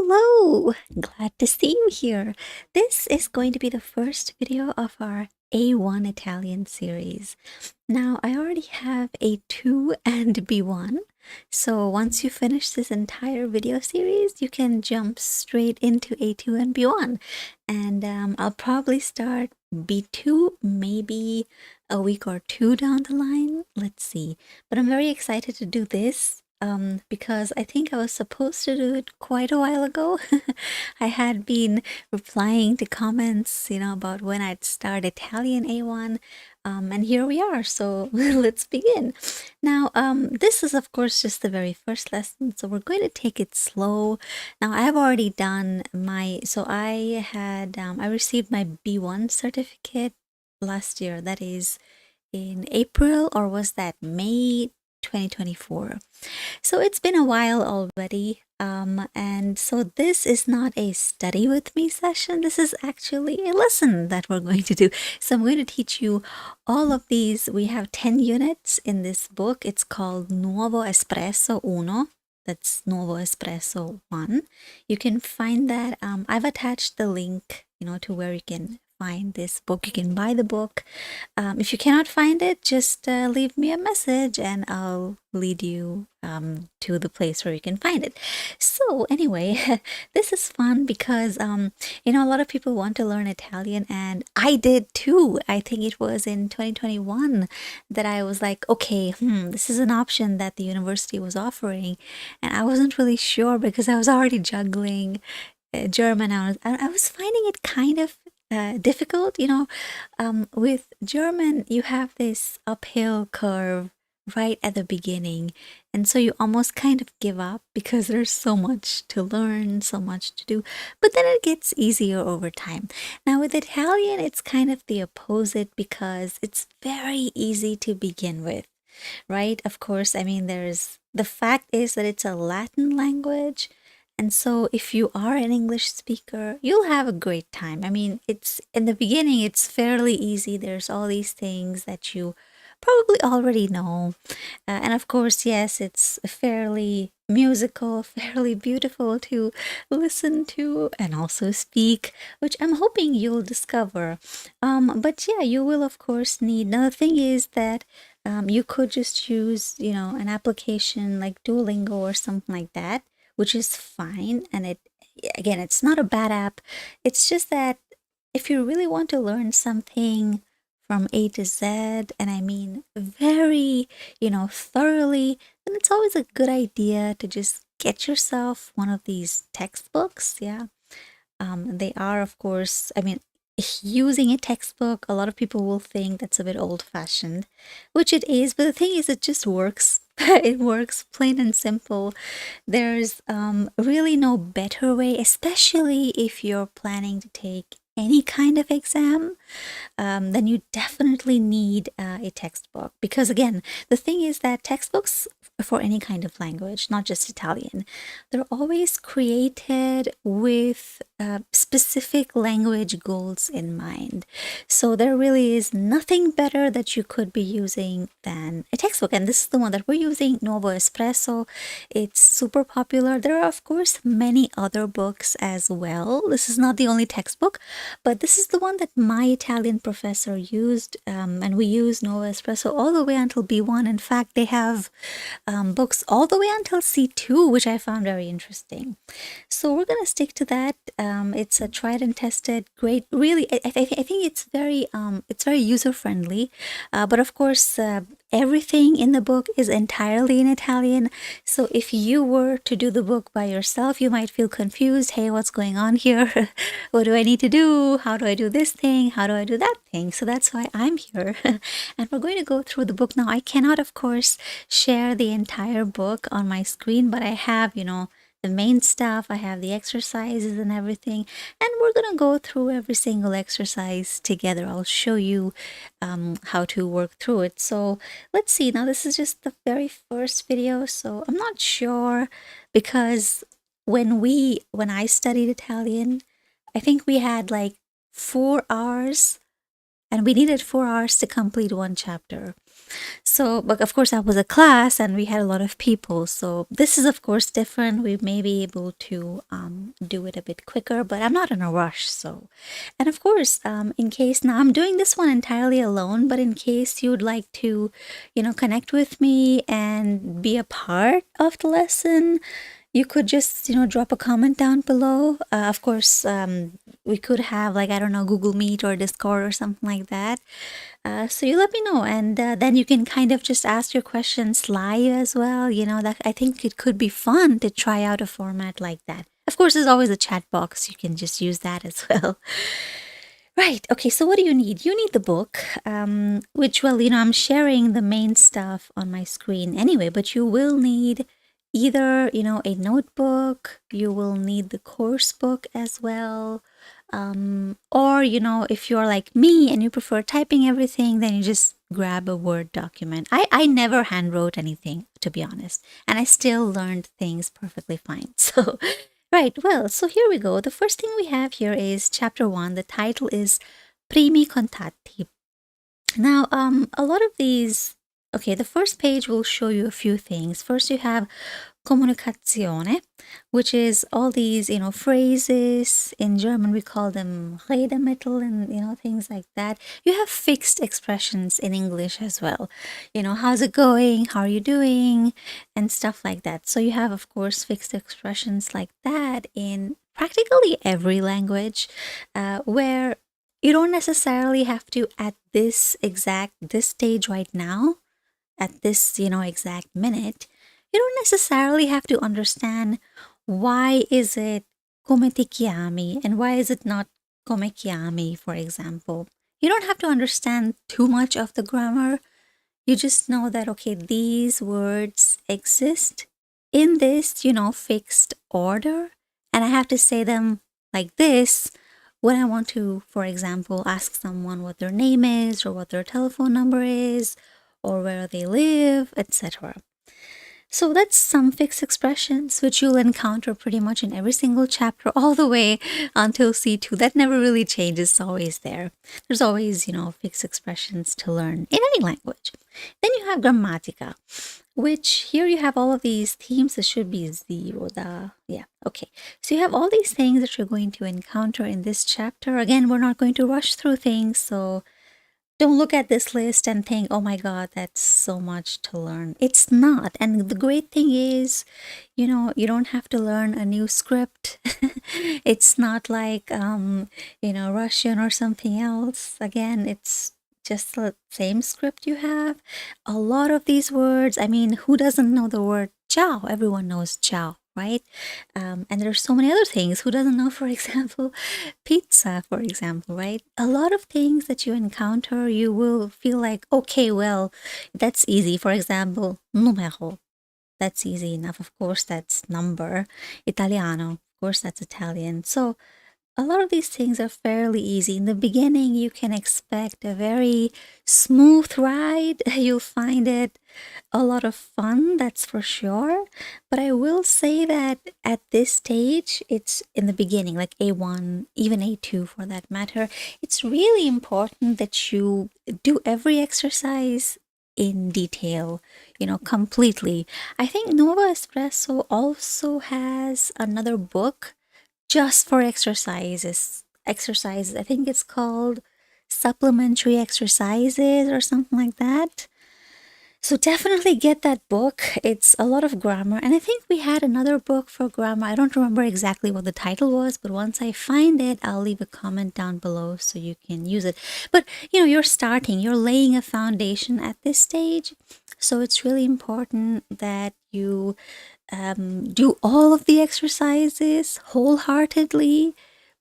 Hello! Glad to see you here. This is going to be the first video of our A1 Italian series. Now, I already have A2 and B1, so once you finish this entire video series, you can jump straight into A2 and B1. And I'll probably start B2 maybe a week or two down the line. Let's see. But I'm very excited to do this because I think I was supposed to do it quite a while ago. I had been replying to comments, about when I'd start Italian A1, and here we are. So let's begin. Now, this is of course just the very first lesson, so we're going to take it slow. Now, I've already done I received my B1 certificate last year. That is in April, or was that May 2024? So it's been a while already. And so this is not a study with me session. This is actually a lesson that we're going to do. So I'm going to teach you all of these. We have 10 units in this book. It's called Nuovo Espresso Uno. That's Nuovo Espresso 1. You can find that. I've attached the link, to where you can find this book. You can buy the book. If you cannot find it, just leave me a message and I'll lead you to the place where you can find it. So anyway, this is fun because, a lot of people want to learn Italian, and I did too. I think it was in 2021 that I was like, okay, this is an option that the university was offering. And I wasn't really sure because I was already juggling German. I was finding it kind of difficult. With German, you have this uphill curve right at the beginning, and so you almost kind of give up because there's so much to learn, so much to do, but then it gets easier over time. Now with Italian, it's kind of the opposite because it's very easy to begin with, right? Of course, the fact is that it's a Latin language. And so if you are an English speaker, you'll have a great time. It's in the beginning, it's fairly easy. There's all these things that you probably already know. And of course, yes, it's fairly musical, fairly beautiful to listen to and also speak, which I'm hoping you'll discover. But yeah, you will, of course, need. Now, the thing is that you could just use, an application like Duolingo or something like that, which is fine. And it's not a bad app. It's just that if you really want to learn something from A to Z, and very, thoroughly, then it's always a good idea to just get yourself one of these textbooks. Yeah. They are, of course, using a textbook, a lot of people will think that's a bit old-fashioned, which it is, but the thing is, it just works. It works plain and simple. There's really no better way, especially if you're planning to take any kind of exam, then you definitely need a textbook. Because again, the thing is that textbooks for any kind of language, not just Italian, they're always created with specific language goals in mind. So there really is nothing better that you could be using than a textbook. And this is the one that we're using, Nuovo Espresso. It's super popular. There are, of course, many other books as well. This is not the only textbook, but this is the one that my Italian professor used, and we use Nuovo Espresso all the way until B1. In fact, they have books all the way until C2, which I found very interesting. So we're going to stick to that. It's a tried and tested, great. Really, I think it's very user-friendly. But of course, everything in the book is entirely in Italian. So if you were to do the book by yourself, you might feel confused. Hey, what's going on here? What do I need to do? How do I do this thing? How do I do that thing? So that's why I'm here. And we're going to go through the book. Now, I cannot, of course, share the entire book on my screen, but I have, the main stuff. I have the exercises and everything, and we're gonna go through every single exercise together. I'll show you how to work through it. So let's see. Now this is just the very first video, so I'm not sure, because when I studied Italian, I think we had like 4 hours, and we needed 4 hours to complete one chapter. So, but of course, I was a class and we had a lot of people. So, this is, of course, different. We may be able to do it a bit quicker, but I'm not in a rush. So, and of course, in case now I'm doing this one entirely alone, but in case you'd like to, connect with me and be a part of the lesson, you could just, drop a comment down below. Of course, we could have, like, I don't know, Google Meet or Discord or something like that. So you let me know, and then you can kind of just ask your questions live as well. That I think it could be fun to try out a format like that. Of course, there's always a chat box. You can just use that as well. Right. Okay. So what do you need? You need the book, which, well, I'm sharing the main stuff on my screen anyway, but you will need either, a notebook, you will need the course book as well. Or, if you're like me and you prefer typing everything, then you just grab a Word document. I never handwrote anything, to be honest, and I still learned things perfectly fine. So, right, well, so here we go. The first thing we have here is chapter 1. The title is Primi Contatti. Now, a lot of these, okay, the first page will show you a few things. First, you have comunicazione, which is all these, phrases. In German, we call them Redemittel and, things like that. You have fixed expressions in English as well. How's it going? How are you doing? And stuff like that. So you have, of course, fixed expressions like that in practically every language, where you don't necessarily have to at this stage right now, at this, exact minute, you don't necessarily have to understand why is it come ti chiami and why is it not come chiami, for example. You don't have to understand too much of the grammar. You just know that, okay, these words exist in this, fixed order, and I have to say them like this when I want to, for example, ask someone what their name is or what their telephone number is or where they live, etc. So that's some fixed expressions which you'll encounter pretty much in every single chapter all the way until C2. That never really changes, it's always there. There's always, fixed expressions to learn in any language. Then you have grammatica, which here you have all of these themes. It should be zero, yeah, okay. So you have all these things that you're going to encounter in this chapter. Again, we're not going to rush through things, so don't look at this list and think, oh my God, that's so much to learn. It's not. And the great thing is, you don't have to learn a new script. It's not like, Russian or something else. Again, it's just the same script you have. A lot of these words, I mean, who doesn't know the word ciao? Everyone knows ciao, right? And there's so many other things. Who doesn't know, for example, pizza, for example, right? A lot of things that you encounter, you will feel like, okay, well, that's easy. For example, numero. That's easy enough. Of course, that's number. Italiano. Of course, that's Italian. So a lot of these things are fairly easy. In the beginning, you can expect a very smooth ride. You'll find it a lot of fun, that's for sure. But I will say that at this stage, it's in the beginning, like A1, even A2 for that matter, it's really important that you do every exercise in detail, completely. I think Nuovo Espresso also has another book just for exercises. I think it's called supplementary exercises or something like that. So definitely get that book. It's a lot of grammar. And I think we had another book for grammar. I don't remember exactly what the title was, but once I find it, I'll leave a comment down below so you can use it. But, you're laying a foundation at this stage. So it's really important that you do all of the exercises wholeheartedly,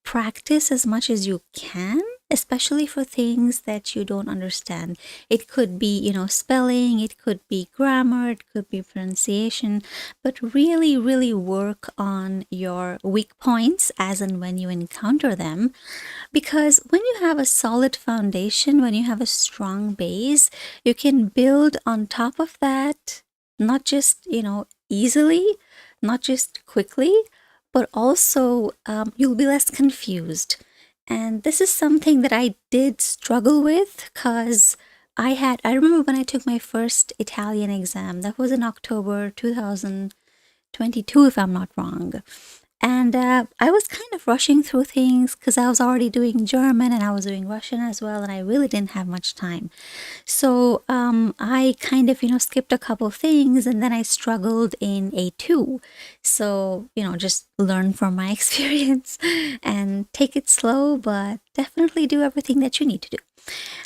practice as much as you can, especially for things that you don't understand. It could be, spelling, it could be grammar, it could be pronunciation, but really, really work on your weak points as and when you encounter them. Because when you have a solid foundation, when you have a strong base, you can build on top of that, not just, easily, not just quickly, but also you'll be less confused. And this is something that I did struggle with because I remember when I took my first Italian exam, that was in October 2022, if I'm not wrong. And I was kind of rushing through things because I was already doing German and I was doing Russian as well, and I really didn't have much time. So I kind of, skipped a couple things and then I struggled in A2. So, just learn from my experience and take it slow, but definitely do everything that you need to do.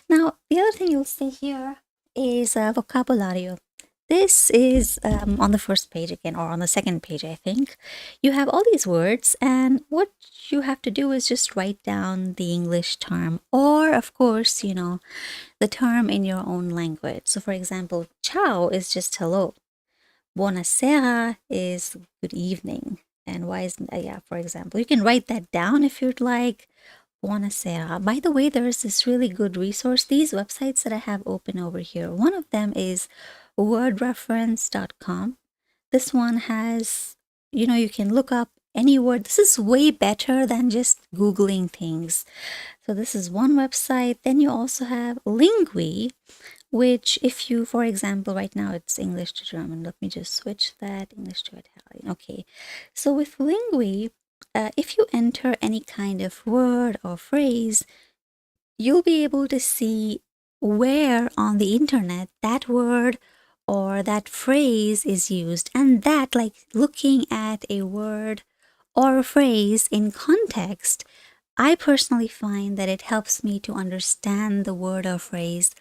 Now, the other thing you'll see here is vocabulario. This is on the first page again, or on the second page, I think. You have all these words, and what you have to do is just write down the English term, or of course, the term in your own language. So, for example, ciao is just hello. Buonasera is good evening. And why is, yeah, for example, you can write that down if you'd like. Buonasera. By the way, there is this really good resource. These websites that I have open over here, one of them is wordreference.com. This one has, you can look up any word. This is way better than just Googling things. So this is one website. Then you also have Lingui, which if you, for example, right now it's English to German. Let me just switch that, English to Italian. Okay. So with Lingui, if you enter any kind of word or phrase, you'll be able to see where on the internet that word or that phrase is used. And that, like looking at a word or a phrase in context, I personally find that it helps me to understand the word or phrase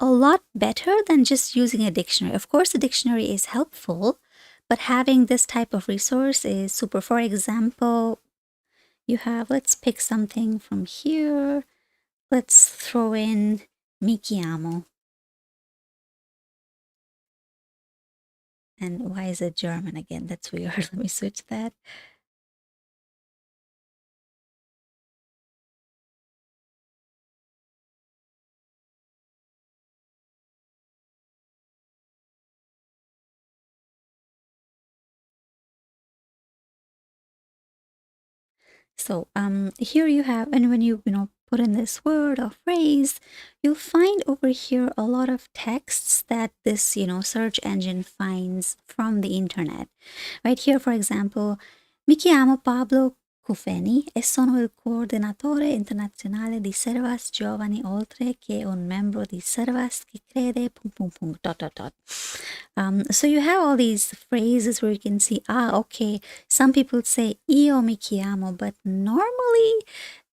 a lot better than just using a dictionary. Of course, a dictionary is helpful, but having this type of resource is super. For example, you have, let's pick something from here. Let's throw in mi chiamo. And why is it German again? That's weird. Let me switch that. So here you have, and when you put in this word or phrase, you'll find over here a lot of texts that this search engine finds from the internet. Right here, for example, mi chiamo Pablo Cufeni e sono il coordinatore internazionale di Servas Giovani, oltre che un membro di Servas che crede ... So you have all these phrases where you can see, okay, some people say io mi chiamo, but normally,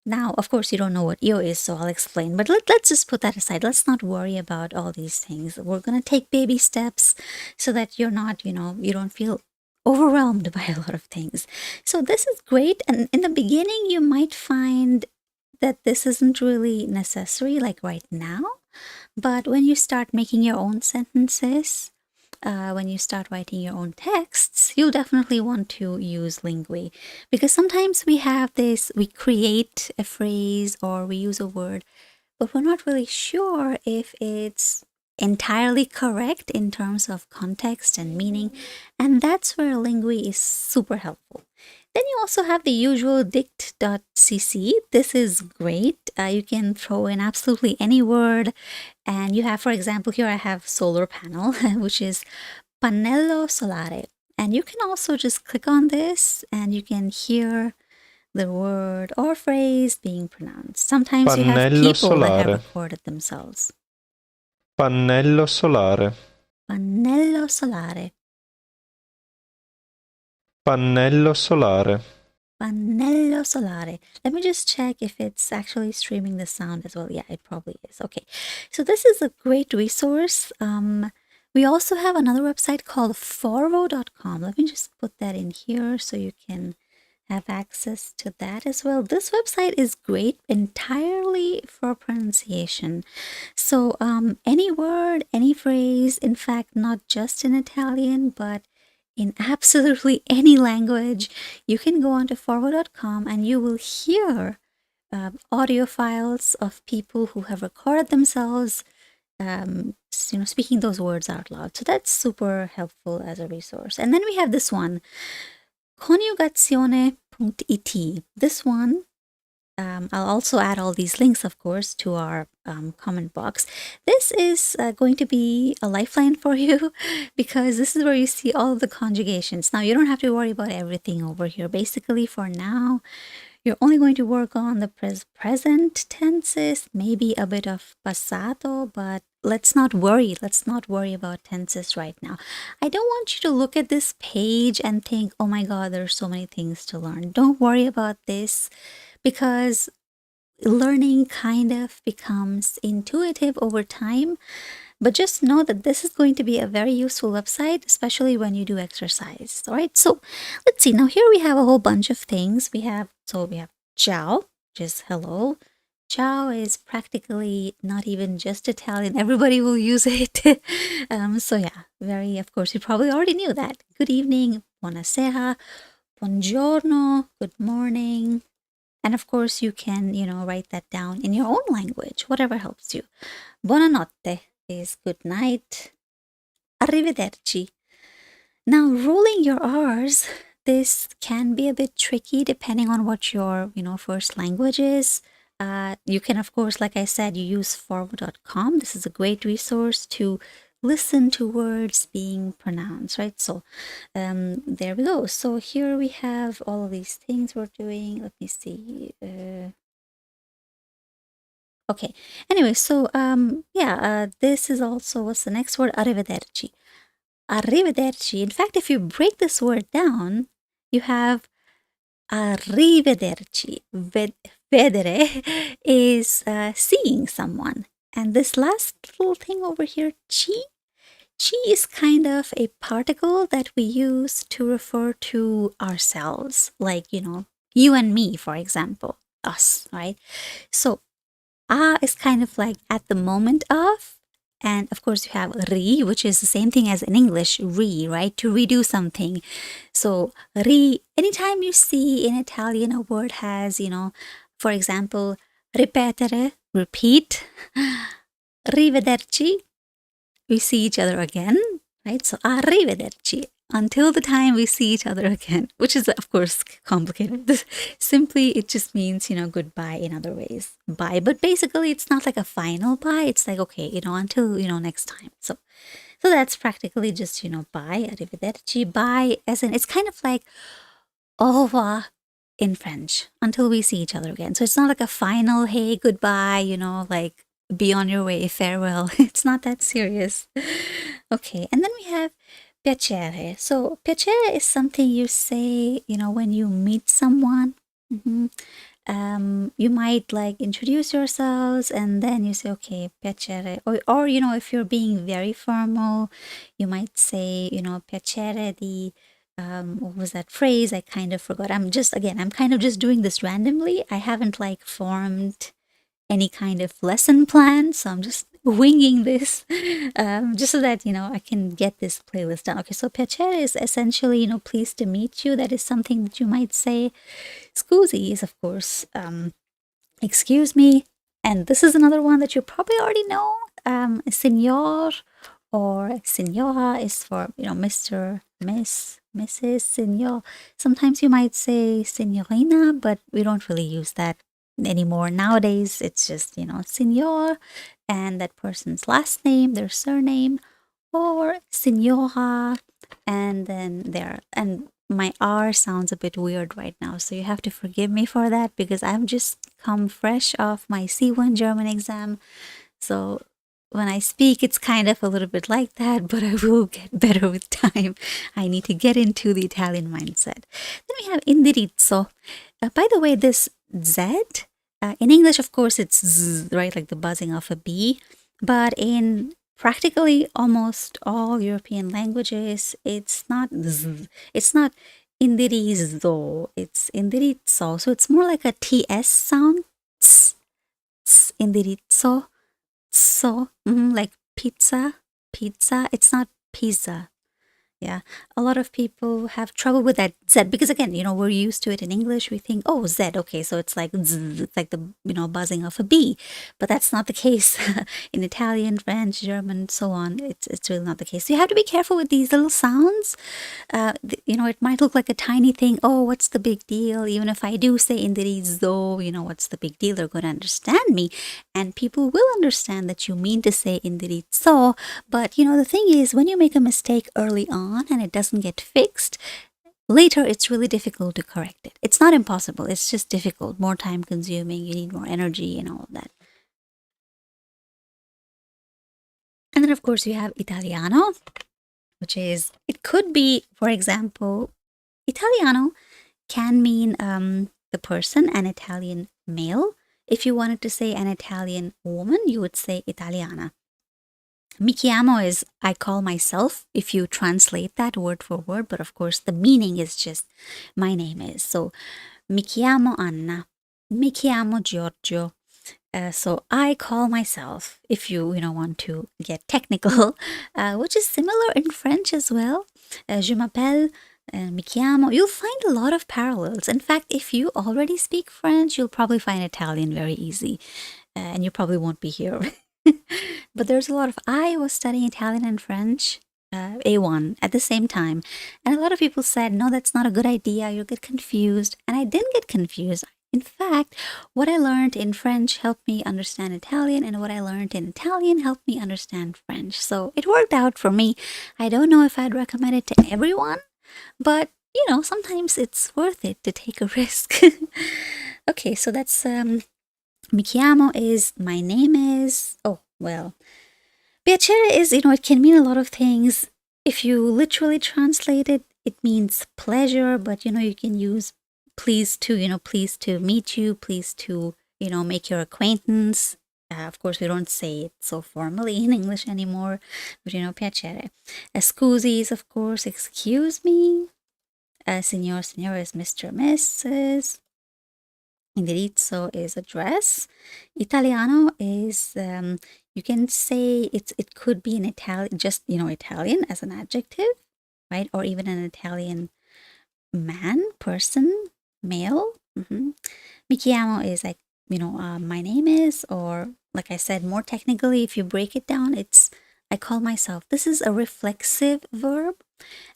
now, of course, you don't know what io is, so I'll explain. But let's just put that aside. Let's not worry about all these things. We're going to take baby steps so that you're not, you don't feel overwhelmed by a lot of things. So this is great. And in the beginning, you might find that this isn't really necessary, like right now. But when you start making your own sentences, when you start writing your own texts, you'll definitely want to use Lingui, because sometimes we have this, we create a phrase or we use a word, but we're not really sure if it's entirely correct in terms of context and meaning, and that's where Lingui is super helpful. Then you also have the usual dict.cc. This is great. You can throw in absolutely any word. And you have, for example, here I have solar panel, which is pannello solare. And you can also just click on this and you can hear the word or phrase being pronounced. Sometimes you have Pannello people that have solare. recorded themselves. Pannello solare. Pannello solare. Pannello solare. Pannello solare. Let me just check if it's actually streaming the sound as well. Yeah, it probably is. Okay, so this is a great resource. We also have another website called forvo.com. Let me just put that in here so you can have access to that as well. This website is great entirely for pronunciation. So any word, any phrase, in fact, not just in Italian, but in absolutely any language, you can go onto forward.com and you will hear audio files of people who have recorded themselves, speaking those words out loud. So that's super helpful as a resource. And then we have this one, conjugazione.it. This one I'll also add all these links, of course, to our comment box. This is going to be a lifeline for you because this is where you see all of the conjugations. Now, you don't have to worry about everything over here. Basically, for now, you're only going to work on the present tenses, maybe a bit of pasado, but let's not worry. Let's not worry about tenses right now. I don't want you to look at this page and think, oh my God, there's so many things to learn. Don't worry about this because learning kind of becomes intuitive over time. But just know that this is going to be a very useful website, especially when you do exercise. All right. So let's see. Now here we have a whole bunch of things. We have ciao, which is hello. Ciao is practically not even just Italian. Everybody will use it. So yeah, of course, you probably already knew that. Good evening, buonasera, buongiorno, good morning. And of course, you can, write that down in your own language, whatever helps you. Buonanotte is good night. Arrivederci. Now, rolling your R's, this can be a bit tricky depending on what your, first language is. You can, of course, like I said, you use forward.com. This is a great resource to listen to words being pronounced, right? So there we go. So here we have all of these things we're doing. Let me see. Okay. Anyway, so this is also, what's the next word? Arrivederci. Arrivederci. In fact, if you break this word down, you have arrivederci. Vedere is seeing someone. And this last little thing over here, chi is kind of a particle that we use to refer to ourselves. Like, you and me, for example, us, right? So is kind of like at the moment of, and of course you have ri, which is the same thing as in English, right? To redo something. So anytime you see in Italian a word has, for example, ripetere, repeat, rivederci, we see each other again, right? So arrivederci, until the time we see each other again, which is, of course, complicated. Simply, it just means, goodbye in other ways. Bye. But basically, it's not like a final bye. It's like, okay, until, next time. So that's practically just, bye, arrivederci, bye, as in, it's kind of like au revoir in French, until we see each other again. So it's not like a final, hey, goodbye, like be on your way, farewell. It's not that serious. Okay, and then we have piacere. So piacere is something you say, when you meet someone. You might like introduce yourselves and then you say, okay, piacere. Or if you're being very formal, you might say, piacere di, what was that phrase? I kind of forgot. I'm kind of just doing this randomly. I haven't like formed any kind of lesson plan, so I'm just winging this just so that I can get this playlist done. Okay, so piacere is essentially pleased to meet you. That is something that you might say. Scusi is, of course, excuse me, and this is another one that you probably already know. Signor or signora is for Mr., Miss, Mrs., Signor. Sometimes you might say signorina, but we don't really use that anymore. Nowadays, it's just, signor and that person's last name, their surname, or signora, and then and my R sounds a bit weird right now, so you have to forgive me for that because I've just come fresh off my C1 German exam. So when I speak, it's kind of a little bit like that, but I will get better with time. I need to get into the Italian mindset. Then we have indirizzo. By the way, this Z, in English, of course, it's Z, right? Like the buzzing of a bee. But in practically almost all European languages, it's not Z. It's not indirizzo. It's indirizzo. So it's more like a TS sound. Tss, tss, indirizzo. So, like pizza. It's not pizza. Yeah, a lot of people have trouble with that Z because again, we're used to it in English. We think, oh, Z, okay, so it's like zzz, it's like the buzzing of a bee, but that's not the case in Italian, French, German, so on. It's really not the case. So you have to be careful with these little sounds. It might look like a tiny thing. Oh, what's the big deal? Even if I do say indirizzo, what's the big deal? They're going to understand me, and people will understand that you mean to say indirizzo. But the thing is, when you make a mistake early on and it doesn't get fixed, later it's really difficult to correct it. It's not impossible. It's just difficult, more time consuming. You need more energy and all of that. And then, of course, you have Italiano, which is, it could be, for example, Italiano can mean the person, an Italian male. If you wanted to say an Italian woman, you would say Italiana. Mi chiamo is I call myself, if you translate that word for word, but of course the meaning is just my name is. So, mi chiamo Anna, mi chiamo Giorgio. So I call myself, if you want to get technical, which is similar in French as well. Je m'appelle, mi chiamo. You'll find a lot of parallels. In fact, if you already speak French, you'll probably find Italian very easy, and you probably won't be here. But there's a lot of. I was studying Italian and French. A1 at the same time, and a lot of people said, no, that's not a good idea, you'll get confused. And I didn't get confused. In fact, what I learned in French helped me understand Italian, and what I learned in Italian helped me understand French. So it worked out for me. I don't know if I'd recommend it to everyone, but sometimes it's worth it to take a risk. Okay, so that's mi chiamo is my name is. Oh, well. Piacere is, it can mean a lot of things. If you literally translate it, it means pleasure, but you can use pleased to meet you, pleased to, make your acquaintance. Of course, we don't say it so formally in English anymore, but piacere. Scusi is, of course, excuse me. Signor, signora is Mr., Mrs. Indirizzo is address. Italiano is, you can say it could be an Italian, just, Italian as an adjective, right? Or even an Italian man, person, male. Mi chiamo is like, my name is, or like I said, more technically, if you break it down, it's I call myself. This is a reflexive verb.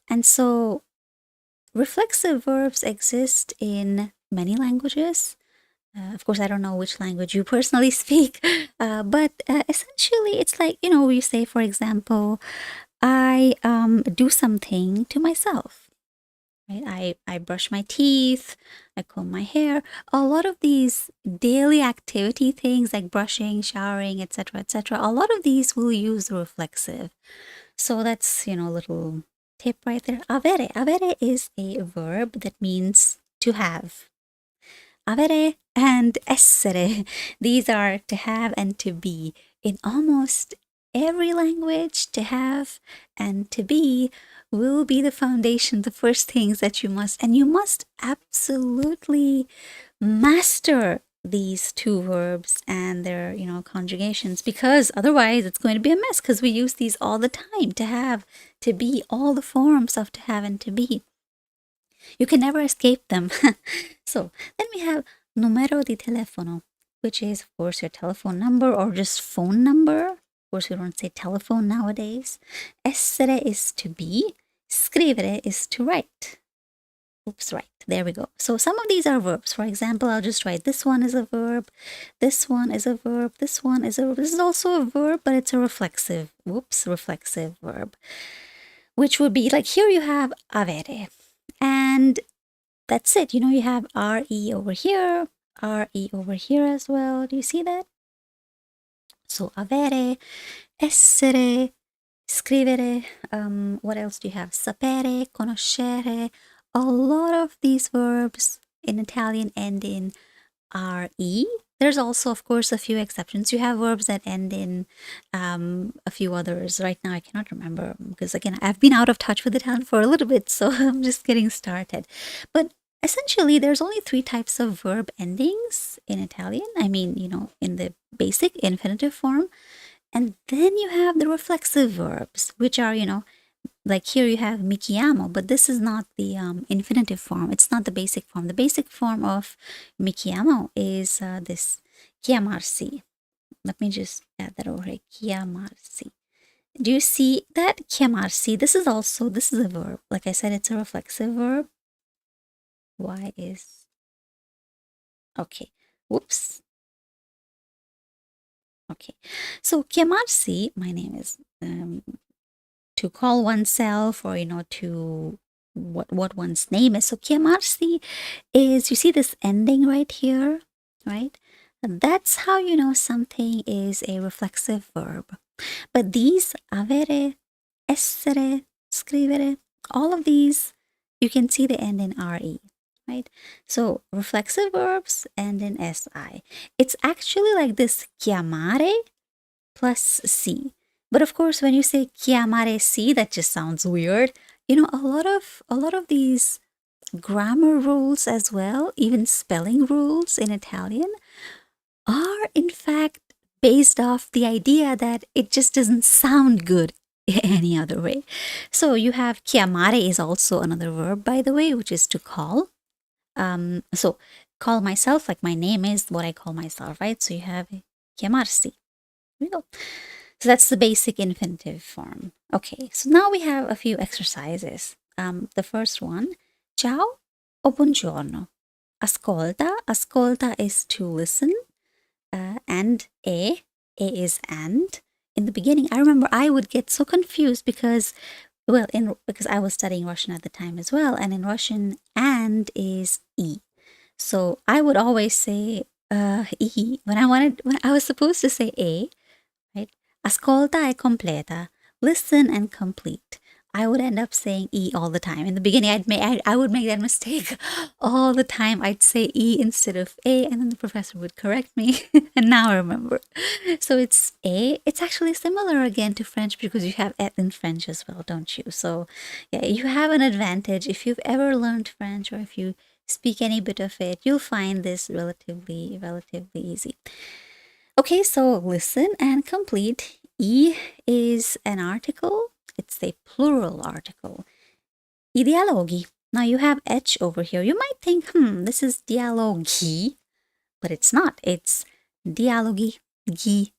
And so reflexive verbs exist in many languages. Of course, I don't know which language you personally speak, but essentially it's like, we say, for example, I do something to myself. Right? I brush my teeth, I comb my hair. A lot of these daily activity things like brushing, showering, etc., etc., a lot of these will use the reflexive. So that's, a little tip right there. Avere. Avere is a verb that means to have. Avere and essere. These are to have and to be. In almost every language, to have and to be will be the foundation, the first things that you must absolutely master these two verbs and their, conjugations, because otherwise it's going to be a mess, because we use these all the time, to have, to be, all the forms of to have and to be. You can never escape them. So then we have numero di telefono, which is, of course, your telephone number or just phone number. Of course, we don't say telephone nowadays. Essere is to be. Scrivere is to write. Oops, right. There we go. So some of these are verbs. For example, I'll just write this one is a verb. This one is a verb. This one is a verb. This is also a verb, but it's a reflexive. Reflexive verb. Which would be like here you have avere. And that's it. You have RE over here, RE over here as well. Do you see that? So avere, essere, scrivere. What else do you have? Sapere, conoscere. A lot of these verbs in Italian end in RE. There's also, of course, a few exceptions. You have verbs that end in a few others. Right now, I cannot remember because, again, I've been out of touch with Italian for a little bit, so I'm just getting started. But essentially, there's only 3 types of verb endings in Italian. I mean, in the basic infinitive form. And then you have the reflexive verbs, which are, like here you have mi chiamo, but this is not the infinitive form. It's not the basic form. The basic form of mi chiamo is this chiamarsi. Let me just add that over here. Chiamarsi. Do you see that? Chiamarsi. This is a verb. Like I said, it's a reflexive verb. Why is... Okay. Whoops. Okay. So chiamarsi, my name is to call oneself, or to what one's name is. So chiamarsi is, you see this ending right here, right? And that's how you know something is a reflexive verb. But these avere, essere, scrivere, all of these, you can see they end in re, right? So reflexive verbs end in si. It's actually like this chiamare plus si. But of course, when you say chiamare si, that just sounds weird. A lot of these grammar rules as well, even spelling rules in Italian, are in fact based off the idea that it just doesn't sound good any other way. So you have chiamare is also another verb, by the way, which is to call. So call myself, like my name is what I call myself, right? So you have chiamarsi. Here we go. So that's the basic infinitive form. Okay, so now we have a few exercises. The first one, ciao o buongiorno. Ascolta. Ascolta is to listen. And e is and. In the beginning, I remember I would get so confused because I was studying Russian at the time as well, and in Russian, and is e. So I would always say e when I was supposed to say a, right? Ascolta e completa. Listen and complete. I would end up saying E all the time. In the beginning, I would make that mistake all the time. I'd say E instead of A, and then the professor would correct me. And now I remember. So it's A. It's actually similar again to French because you have et in French as well, don't you? So yeah, you have an advantage. If you've ever learned French, or if you speak any bit of it, you'll find this relatively easy. Okay, so listen and complete. E is an article. It's a plural article. I dialoghi. Now you have H over here. You might think, this is dialoghi, but it's not. It's dialoghi, gi.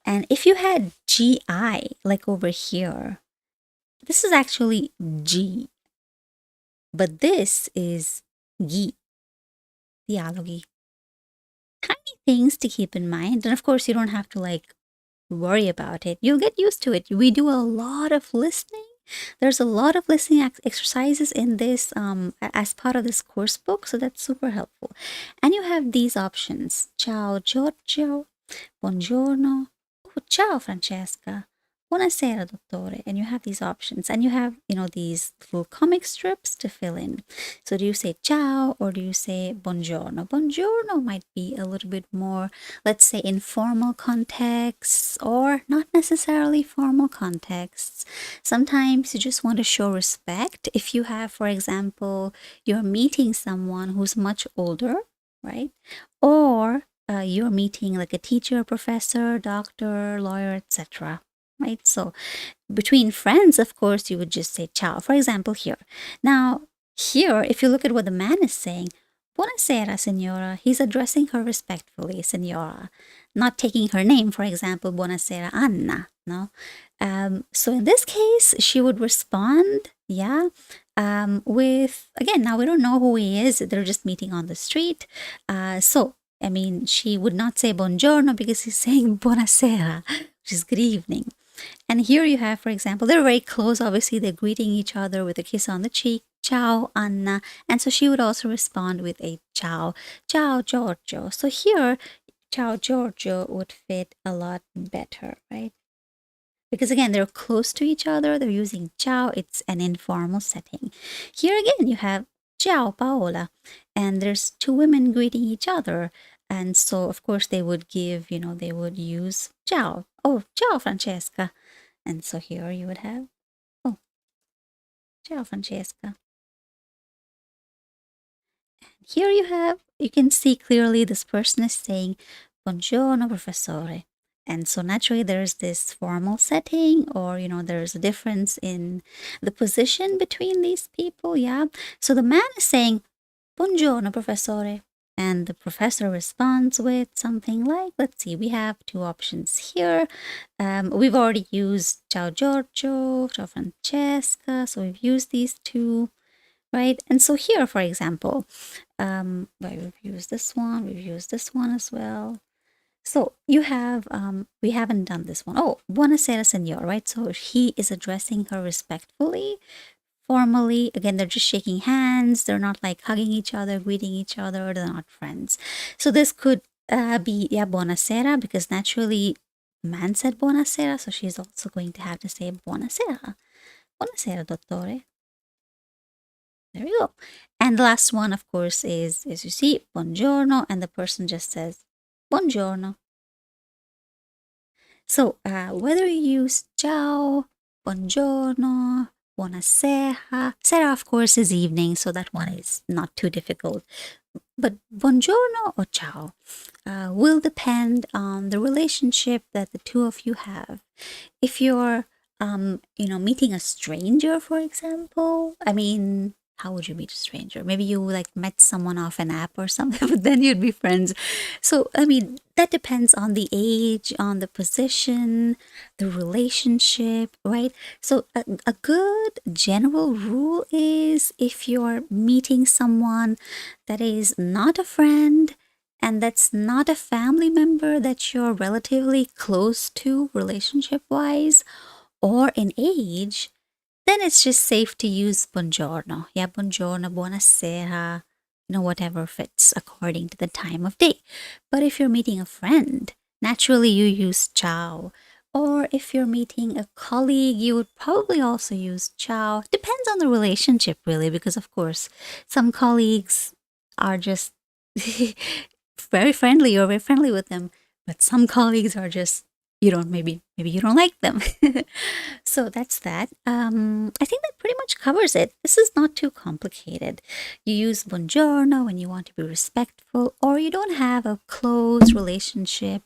And if you had GI, like over here, this is actually G. But this is gi, dialoghi. Tiny things to keep in mind. And of course, you don't have to worry about it. You'll get used to it. We do a lot of listening. There's a lot of listening exercises in this as part of this course book, so that's super helpful. And you have these options. Ciao Giorgio, buongiorno, ciao Francesca, buonasera dottore. And you have these options, and you have these little comic strips to fill in. So do you say ciao or do you say buongiorno? Buongiorno might be a little bit more, let's say, informal contexts, or not necessarily formal contexts. Sometimes you just want to show respect. If you have, for example, you're meeting someone who's much older, right? Or you're meeting like a teacher, professor, doctor, lawyer, etc. Right? So between friends, of course, you would just say ciao. For example, here. Now, here, if you look at what the man is saying, buonasera, signora. He's addressing her respectfully, signora. Not taking her name, for example, buonasera, Anna. No? So in this case, she would respond, with, again, now we don't know who he is. They're just meeting on the street. She would not say buongiorno because he's saying buonasera, which is good evening. And here you have, for example, they're very close. Obviously, they're greeting each other with a kiss on the cheek. Ciao, Anna. And so she would also respond with a ciao. Ciao, Giorgio. So here, ciao, Giorgio would fit a lot better, right? Because again, they're close to each other. They're using ciao. It's an informal setting. Here again, you have ciao, Paola. And there's two women greeting each other. And so, of course, they would they would use ciao. Oh, ciao, Francesca. And so here you would have, oh, ciao, Francesca. And here you can see clearly this person is saying, buongiorno, professore. And so naturally there's this formal setting, or there's a difference in the position between these people. Yeah. So the man is saying, Buongiorno, professore. And the professor responds with something like, let's see, we have two options here. We've already used ciao Giorgio, ciao Francesca. So we've used these two, right? And so here, for example, we've used this one, we've used this one as well. So you have, we haven't done this one. Oh, buonasera, signor, right? So he is addressing her respectfully, formally. Again, they're just shaking hands. They're not like hugging each other, greeting each other. They're not friends. So this could be, yeah, buonasera, because naturally man said buonasera. So she's also going to have to say buonasera. Buonasera, dottore. There we go. And the last one, of course, is, as you see, buongiorno, and the person just says buongiorno. So whether you use ciao, buongiorno, buonasera, sera, of course, is evening, so that one is not too difficult. But buongiorno or ciao will depend on the relationship that the two of you have. If you're, meeting a stranger, for example, I mean, how would you meet a stranger? Maybe you like met someone off an app or something, but then you'd be friends. So, I mean, that depends on the age, on the position, the relationship, right? So, a good general rule is if you're meeting someone that is not a friend and that's not a family member that you're relatively close to relationship wise or in age, then it's just safe to use buongiorno. Yeah, buongiorno, buonasera, whatever fits according to the time of day. But if you're meeting a friend, naturally you use ciao. Or if you're meeting a colleague, you would probably also use ciao. Depends on the relationship, really, because of course, some colleagues are just very friendly, you're very friendly with them, but some colleagues are just, maybe you don't like them. So that's that. I think that pretty much covers it. This is not too complicated. You use buongiorno when you want to be respectful, or you don't have a close relationship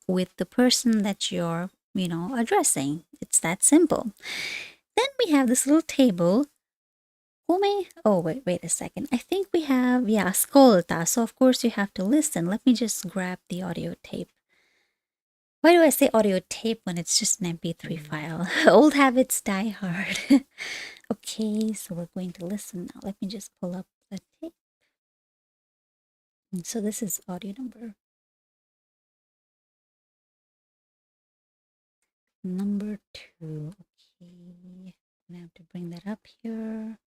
with the person that you're, addressing. It's that simple. Then we have this little table. Oh, wait a second. I think we have, yeah, ascolta. So, of course, you have to listen. Let me just grab the audio tape. Why do I say audio tape when it's just an MP3 file? Old habits die hard. Okay, so we're going to listen now. Let me just pull up the tape. And so this is audio number 2. Okay, I have to bring that up here.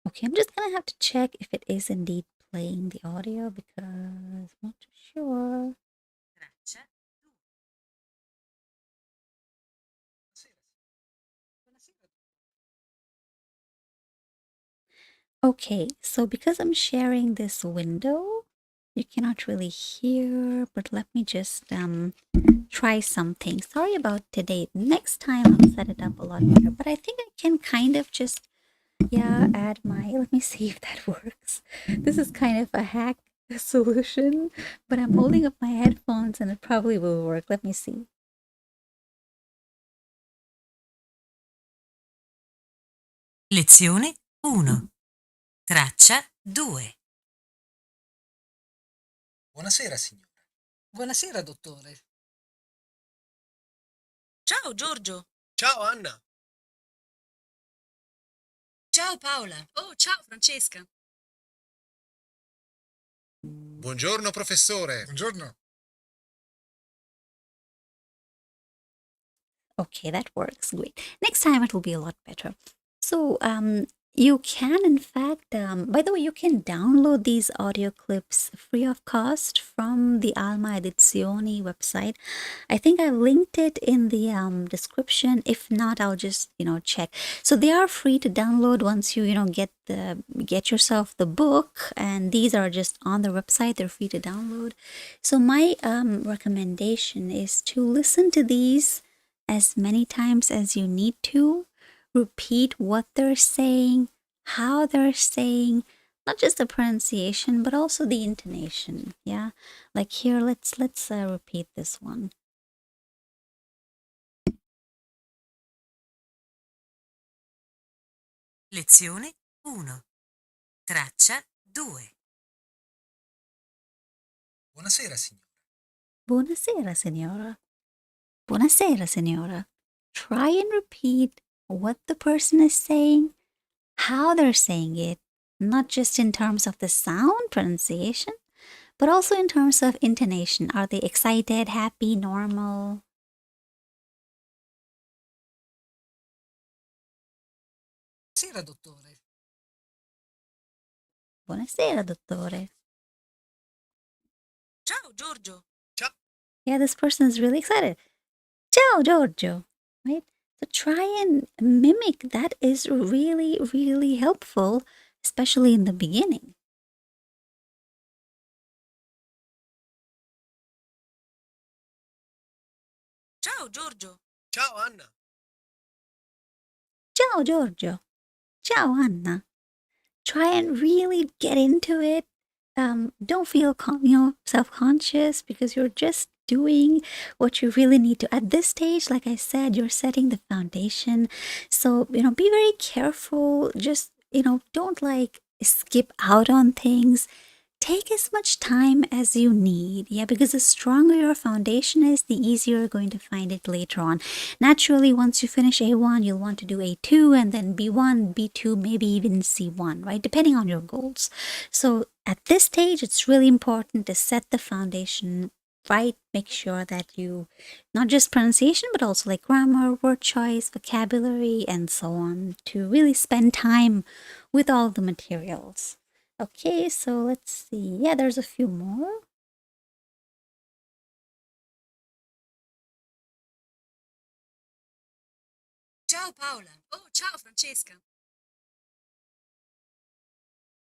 Okay, I'm just gonna have to check if it is indeed playing the audio because I'm not too sure. Okay, so because I'm sharing this window, you cannot really hear, but let me just try something. Sorry about today. Next time I'll set it up a lot better, but I think I can kind of just, yeah, add let me see if that works. This is kind of a hack solution, but I'm holding up my headphones and it probably will work. Let me see. Lezione 1. Traccia 2. Buonasera, signora. Buonasera, dottore. Ciao, Giorgio. Ciao, Anna. Ciao, Paola. Oh, ciao, Francesca. Buongiorno, professore. Buongiorno. Okay, that works. Great. Next time it will be a lot better. So, You can, in fact, by the way, you can download these audio clips free of cost from the Alma Edizioni website. I think I've linked it in the description. If not, I'll just check. So they are free to download once you get yourself the book, and these are just on the website. They're free to download. So my recommendation is to listen to these as many times as you need to. Repeat what they're saying, how they're saying, not just the pronunciation, but also the intonation. Yeah, like here, let's repeat this one. Lezione 1. Traccia 2. Buonasera, signora. Buonasera, signora. Buonasera, signora. Try and repeat what the person is saying, how they're saying it, not just in terms of the sound pronunciation, but also in terms of intonation. Are they excited, happy, normal? Buonasera, dottore. Buonasera, dottore. Ciao, Giorgio. Ciao. Yeah, this person is really excited. Ciao, Giorgio. Right? So try and mimic. That is really, really helpful, especially in the beginning. Ciao, Giorgio. Ciao, Anna. Ciao, Giorgio. Ciao, Anna. Try and really get into it. Don't feel self-conscious, because you're just doing what you really need to. At this stage, like I said, you're setting the foundation. So, be very careful. Just, don't skip out on things. Take as much time as you need. Yeah, because the stronger your foundation is, the easier you're going to find it later on. Naturally, once you finish A1, you'll want to do A2 and then B1, B2, maybe even C1, right? Depending on your goals. So at this stage, it's really important to set the foundation right. Make sure that you, not just pronunciation, but also like grammar, word choice, vocabulary, and so on, to really spend time with all the materials. Okay, so let's see. Yeah, there's a few more. Ciao, Paola. Oh, ciao, Francesca.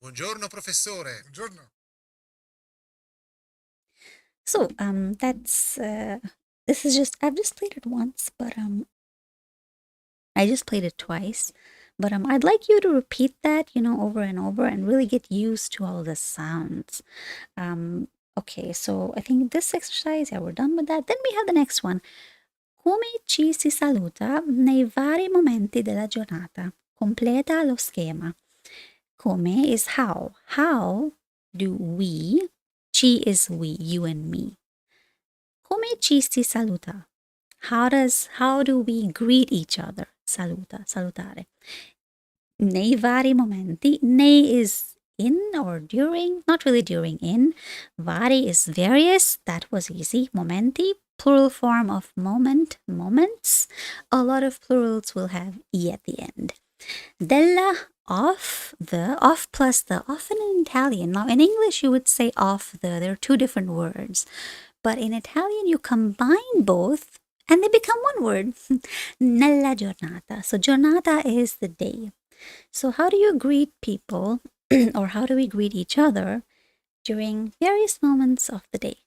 Buongiorno, professore. Buongiorno. So, that's this is just, I've just played it once, but I just played it twice. But I'd like you to repeat that, over and over, and really get used to all the sounds. Okay, so I think this exercise, yeah, we're done with that. Then we have the next one. Come ci si saluta nei vari momenti della giornata? Completa lo schema. Come is how. How do we? Ci is we, you and me. Come ci si saluta? How do we greet each other? Saluta, salutare. Nei vari momenti. Nei is in or during, not really during, in. Vari is various, that was easy. Momenti, plural form of moment, moments. A lot of plurals will have e at the end. Della, of, the, of plus the, often in Italian. Now in English you would say of the, they're two different words. But in Italian you combine both and they become one word. Nella giornata. So giornata is the day. So how do you greet people or how do we greet each other during various moments of the day?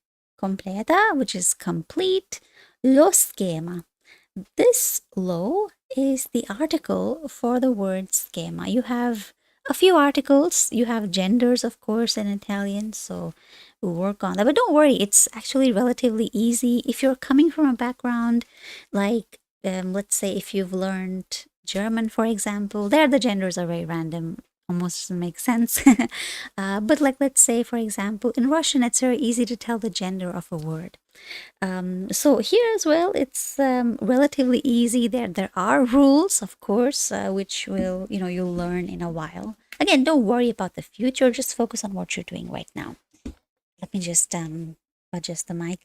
Completa, which is complete. Lo schema. This lo is the article for the word schema. You have a few articles. You have genders, of course, in Italian, so we'll work on that. But don't worry, it's actually relatively easy. If you're coming from a background like, let's say if you've learned German, for example, there the genders are very random. Almost doesn't make sense. But let's say, for example, in Russian, it's very easy to tell the gender of a word. So here as well, it's relatively easy. There are rules, of course, which you'll learn in a while. Again, don't worry about the future. Just focus on what you're doing right now. Let me just adjust the mic.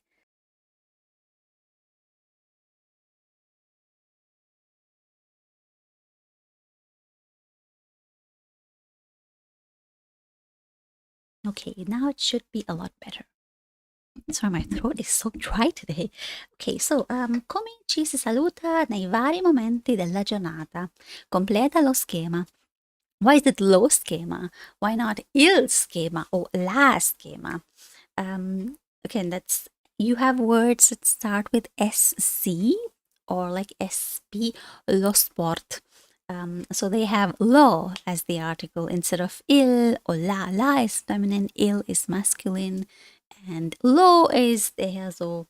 Okay, now it should be a lot better. Sorry, my throat is so dry today. Ok, so come ci si saluta nei vari momenti della giornata? Completa lo schema. Why is it lo schema? Why not il schema or la schema? Again, that's you have words that start with SC or like SP, lo sport. So they have lo as the article instead of il or la. La is feminine, il is masculine, and lo is so.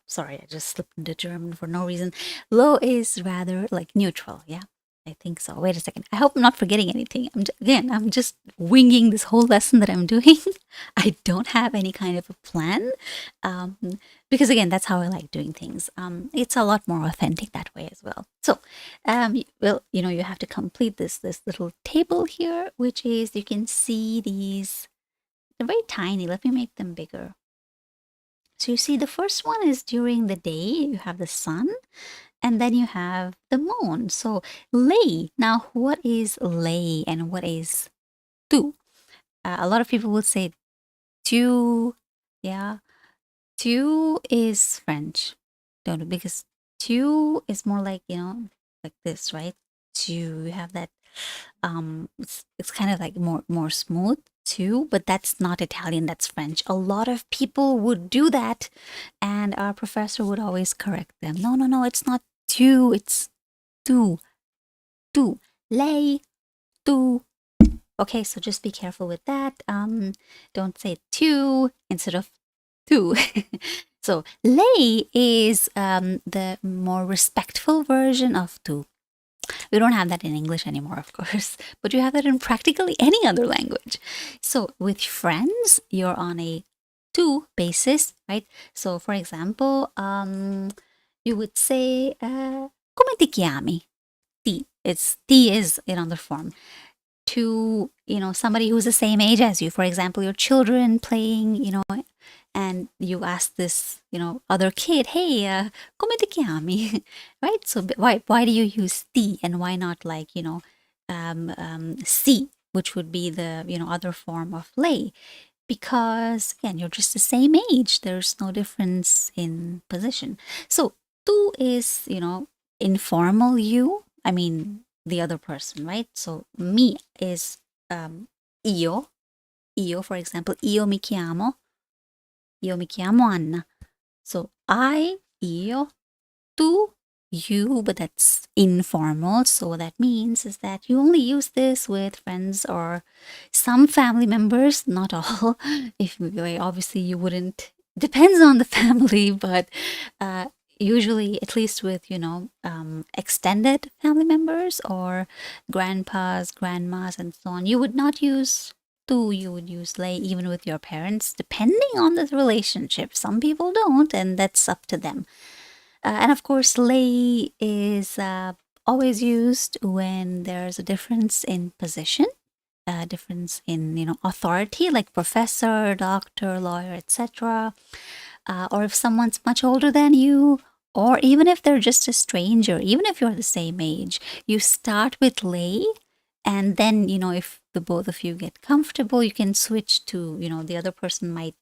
Sorry, I just slipped into German for no reason. Lo is rather like neutral, yeah. I think so. Wait a second. I hope I'm not forgetting anything. I'm just winging this whole lesson that I'm doing. I don't have any kind of a plan, because again, that's how I like doing things. It's a lot more authentic that way as well. So, well, you have to complete this little table here, which is you can see these. They're very tiny. Let me make them bigger. So you see, the first one is during the day. You have the sun. And then you have the moon. So lay. Now, what is lay and what is tu? A lot of people will say tu. Yeah, tu is French. Don't because tu is more like like this, right? Tu. You have that. It's kind of like more smooth too, but that's not Italian. That's French. A lot of people would do that, and our professor would always correct them. No, no, no. It's not tu. It's tu, tu, lei, tu. Okay, so just be careful with that. Don't say tu instead of tu. So lei is the more respectful version of tu. We don't have that in English anymore, of course, but you have that in practically any other language. So with friends, you're on a tu basis, right? So for example, you would say, come ti chiami? T. T is in other form. To, somebody who's the same age as you. For example, your children playing, and you ask this, other kid, hey, come ti chiami? Right? So why do you use ti and why not like, si, which would be the, other form of lay? Because again, you're just the same age. There's no difference in position. So tu is, informal you. I mean, the other person, right? So me is io. Io, for example, io mi chiamo Anna. So I, io, tu, you, but that's informal. So what that means is that you only use this with friends or some family members, not all. If obviously you wouldn't, depends on the family, but usually at least with extended family members or grandpas, grandmas, and so on, you would not use tu, you would use lei even with your parents, depending on the relationship. Some people don't, and that's up to them. And of course, lei is always used when there's a difference in position, a difference in authority, like professor, doctor, lawyer, etc. Or if someone's much older than you, or even if they're just a stranger, even if you're the same age, you start with lei, and then if the both of you get comfortable, you can switch to the other person might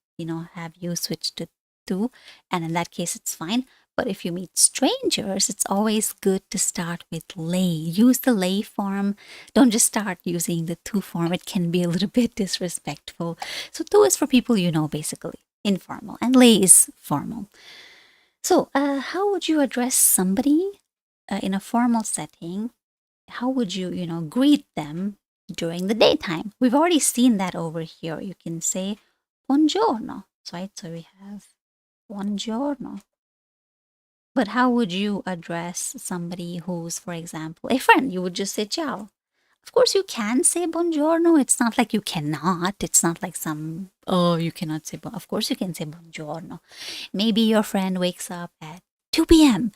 have you switch to tu, and in that case it's fine. But if you meet strangers, it's always good to start with lei. Use the lei form. Don't just start using the tu form. It can be a little bit disrespectful. So tu is for people basically, informal, and lei is formal. So how would you address somebody in a formal setting? How would you, greet them during the daytime? We've already seen that over here. You can say buongiorno, right? So we have buongiorno. But how would you address somebody who's, for example, a friend? You would just say ciao. Of course, you can say buongiorno. It's not like you cannot. It's not like you cannot say, of course you can say buongiorno. Maybe your friend wakes up at 2 p.m.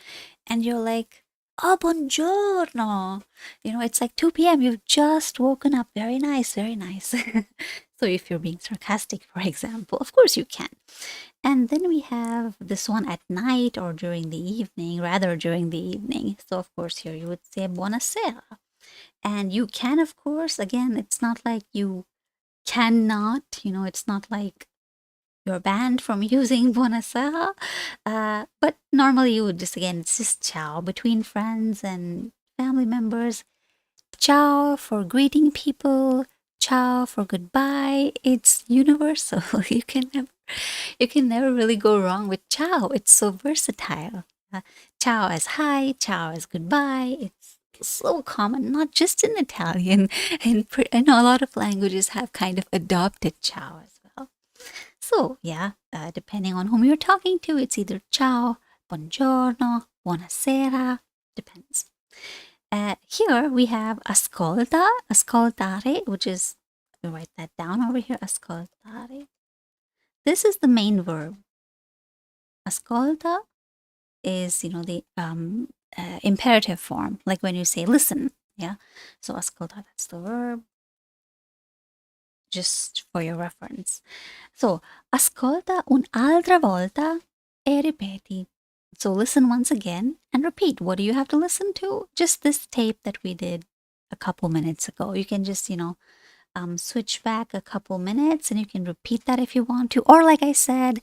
and you're like, oh, buongiorno. It's like 2 p.m. You've just woken up. Very nice, very nice. So if you're being sarcastic, for example, of course you can. And then we have this one at night or during the evening, rather during the evening. So of course here you would say buonasera. And you can, of course, again, it's not like you cannot, it's not like you're banned from using buonasera. But normally you would just, again, it's just ciao between friends and family members. Ciao for greeting people. Ciao for goodbye. It's universal. You can never really go wrong with ciao. It's so versatile. Ciao as hi, ciao as goodbye. It's so common, not just in Italian. And a lot of languages have kind of adopted ciao as well. So, yeah, depending on whom you're talking to, it's either ciao, buongiorno, buonasera, depends. Here we have ascolta, ascoltare, which is, we write that down over here, ascoltare. This is the main verb. Ascolta is, the imperative form, like when you say listen, yeah? So ascolta, that's the verb, just for your reference. So, ascolta un'altra volta e ripeti. So listen once again and repeat. What do you have to listen to? Just this tape that we did a couple minutes ago. You can just, switch back a couple minutes and you can repeat that if you want to. Or like I said,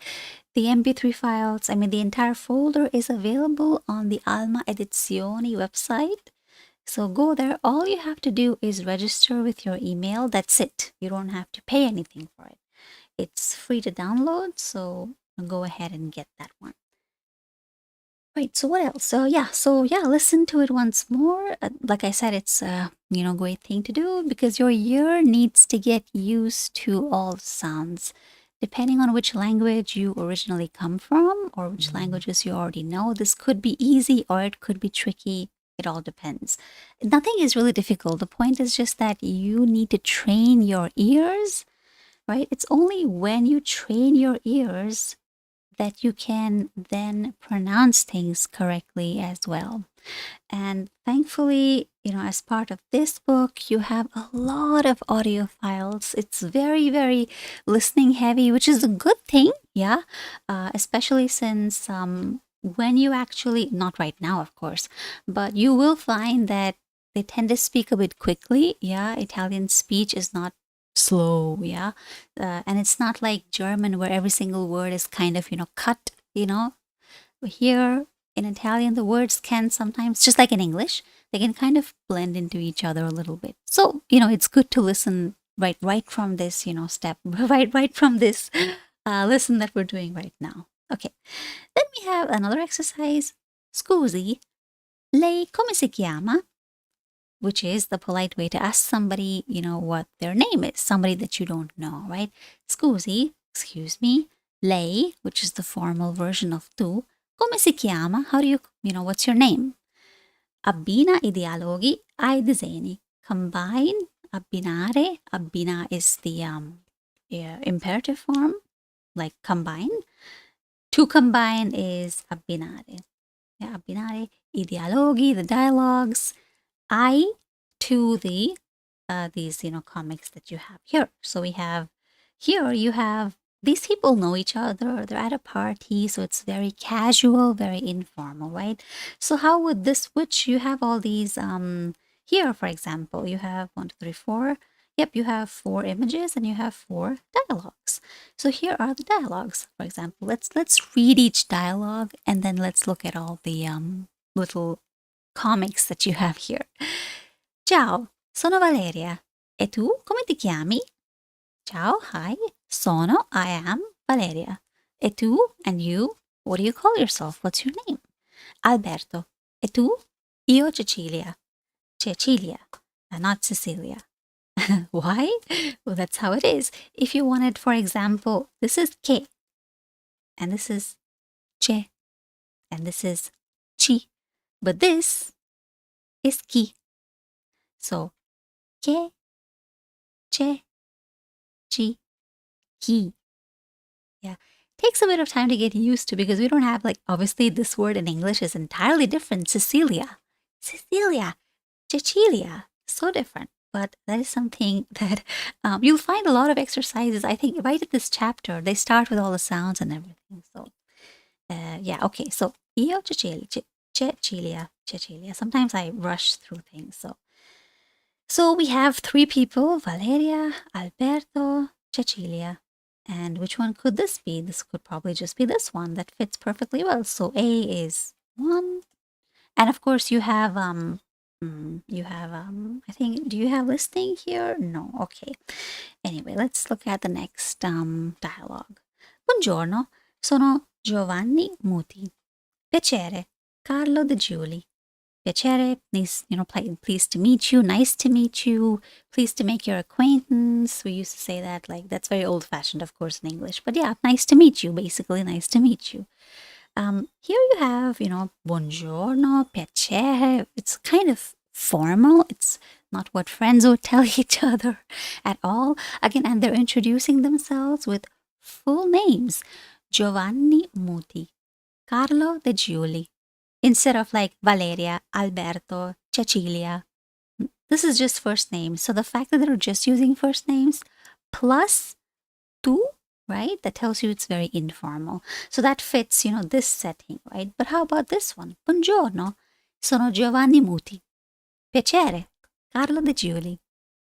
the MP3 files, the entire folder is available on the Alma Edizioni website. So go there. All you have to do is register with your email. That's it. You don't have to pay anything for it. It's free to download, so go ahead and get that one. Right, so what else? So yeah, listen to it once more. Like I said, it's a great thing to do because your ear needs to get used to all sounds. Depending on which language you originally come from or which languages you already know, this could be easy or it could be tricky. It all depends. Nothing is really difficult. The point is just that you need to train your ears, right? It's only when you train your ears that you can then pronounce things correctly as well. And thankfully, as part of this book, you have a lot of audio files. It's very, very listening heavy, which is a good thing, yeah, especially since when you actually, not right now, of course, but you will find that they tend to speak a bit quickly, yeah. Italian speech is not slow, yeah. And it's not like German where every single word is kind of, cut, Here in Italian, the words can sometimes, just like in English, they can kind of blend into each other a little bit. So, it's good to listen right from this, step, right from this listen that we're doing right now. Okay. Then we have another exercise. Scusi, lei come si chiama? Which is the polite way to ask somebody, what their name is, somebody that you don't know, right? Scusi, excuse me, lei, which is the formal version of tu, come si chiama? How do you, what's your name? Abbina I dialoghi ai disegni. Combine, abbinare. Abbina is the imperative form, like combine. To combine is abbinare. Yeah, abbinare I dialoghi, the dialogues. I to the these comics that you have here. So we have here you have these people know each other, they're at a party, so it's very casual, very informal, right? So how would this switch? You have all these here, for example, you have 1, 2, 3, 4. Yep, you have 4 images and you have 4 dialogues. So here are the dialogues. For example, let's read each dialogue and then let's look at all the little comics that you have here. Ciao, sono Valeria. E tu, come ti chiami? Ciao, hi, I am Valeria. E tu, and you, what do you call yourself? What's your name? Alberto. E tu? Io Cecilia. Cecilia, not Cecilia. Why? Well, that's how it is. If you wanted, for example, this is che, and this is che, and this is chi, but this is chi. So, che, che, chi, he. Yeah. Takes a bit of time to get used to because we don't have, like, obviously this word in English is entirely different. Cecilia, Cecilia, so different. But that is something that you'll find a lot of exercises. I think right at this chapter, they start with all the sounds and everything. So, yeah, okay. So, io Cecilia, Cecilia. Sometimes I rush through things. So, So we have 3 people, Valeria, Alberto, Cecilia. And which one could this be? This could probably just be this one that fits perfectly well. So A is 1. And of course you have I think, do you have listening here? No. Okay. Anyway, let's look at the next dialogue. Buongiorno, sono Giovanni Muti. Piacere, Carlo De Giuli. Piacere, nice, pleased to meet you, nice to meet you, pleased to make your acquaintance. We used to say that, like, that's very old fashioned, of course, in English. But yeah, nice to meet you, basically, nice to meet you. Here you have, buongiorno, piacere. It's kind of formal. It's not what friends would tell each other at all. Again, and they're introducing themselves with full names. Giovanni Muti, Carlo De Giuli, instead of like Valeria, Alberto, Cecilia. This is just first names. So the fact that they're just using first names plus tu, right? That tells you it's very informal. So that fits, this setting, right? But how about this one? Buongiorno, sono Giovanni Muti. Piacere, Carlo De Giuli.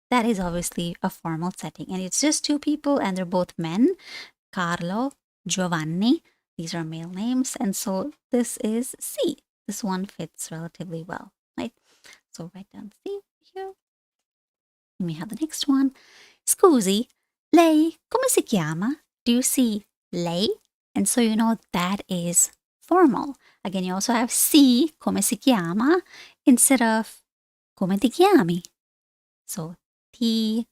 That is obviously a formal setting. And it's just 2 people and they're both men. Carlo, Giovanni. These are male names. And so this is C. This one fits relatively well, right? So write down C here. And we have the next one. Scusi, lei come si chiama? Do you see lei? And so you know that is formal. Again, you also have si, come si chiama, instead of come ti chiami. So ti,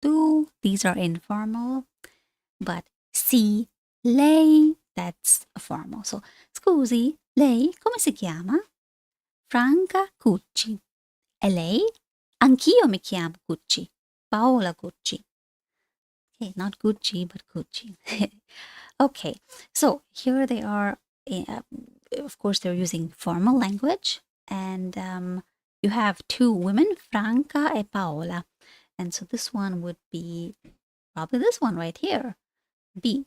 tu, these are informal. But si, lei, that's formal. So, scusi, lei come si chiama? Franca Cucci. E lei? Anch'io mi chiamo Cucci. Paola Cucci. Okay, not Gucci, but Cucci. Okay, so here they are. Of course, they're using formal language. And you have 2 women, Franca e Paola. And so this one would be probably this one right here. B.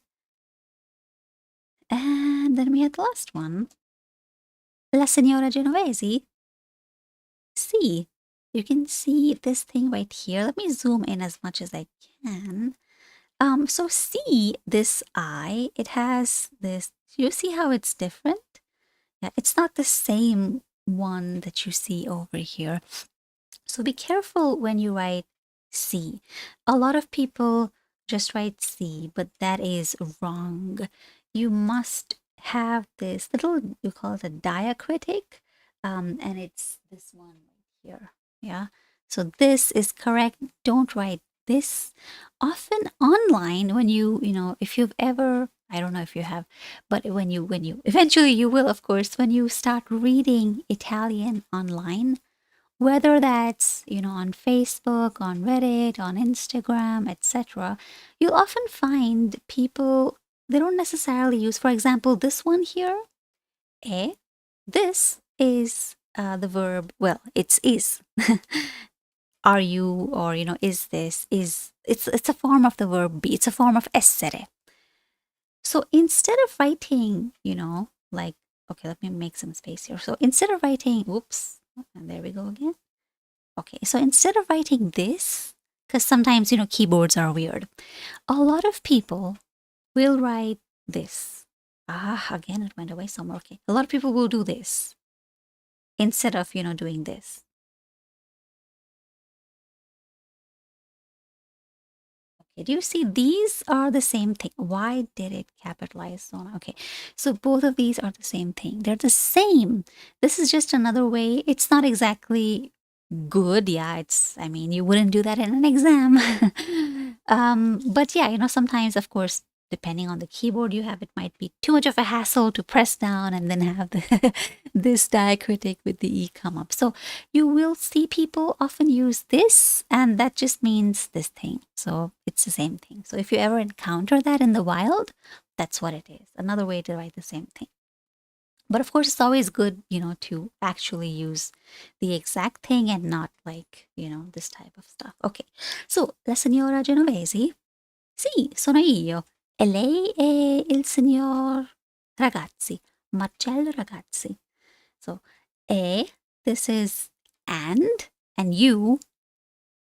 And then we had the last one. La signora Genovesi? C. You can see this thing right here. Let me zoom in as much as I can. So C, this I, it has this, you see how it's different? Yeah, it's not the same one that you see over here. So be careful when you write C. A lot of people just write C, but that is wrong. You must have this little, you call it a diacritic, and it's this one right here. Yeah. So this is correct. Don't write this. Often online, when if you've ever, I don't know if you have, but when you eventually you will, of course, when you start reading Italian online, whether that's on Facebook, on Reddit, on Instagram, etc., you'll often find people, they don't necessarily use, for example, this one here, this is the verb, well, it's is. Are you, or is this, is, it's a form of the verb be, it's a form of essere. So instead of writing, like, okay, let me make some space here. So instead of writing, oops, and there we go again. Okay, so instead of writing this, because sometimes, keyboards are weird, a lot of people will write this. Again, it went away somewhere. Okay, a lot of people will do this instead of, doing this. Okay, do you see these are the same thing? Why did it capitalize on? Okay, so both of these are the same thing. They're the same. This is just another way. It's not exactly good. Yeah, I mean, you wouldn't do that in an exam. But yeah, sometimes, of course, depending on the keyboard you have, it might be too much of a hassle to press down and then have this diacritic with the E come up. So you will see people often use this, and that just means this thing. So it's the same thing. So if you ever encounter that in the wild, that's what it is. Another way to write the same thing. But of course, it's always good, to actually use the exact thing and not like, this type of stuff. Okay, so la signora Genovesi? Sì, sono io. E lei è il signor Ragazzi, Marcello Ragazzi. So, this is and you,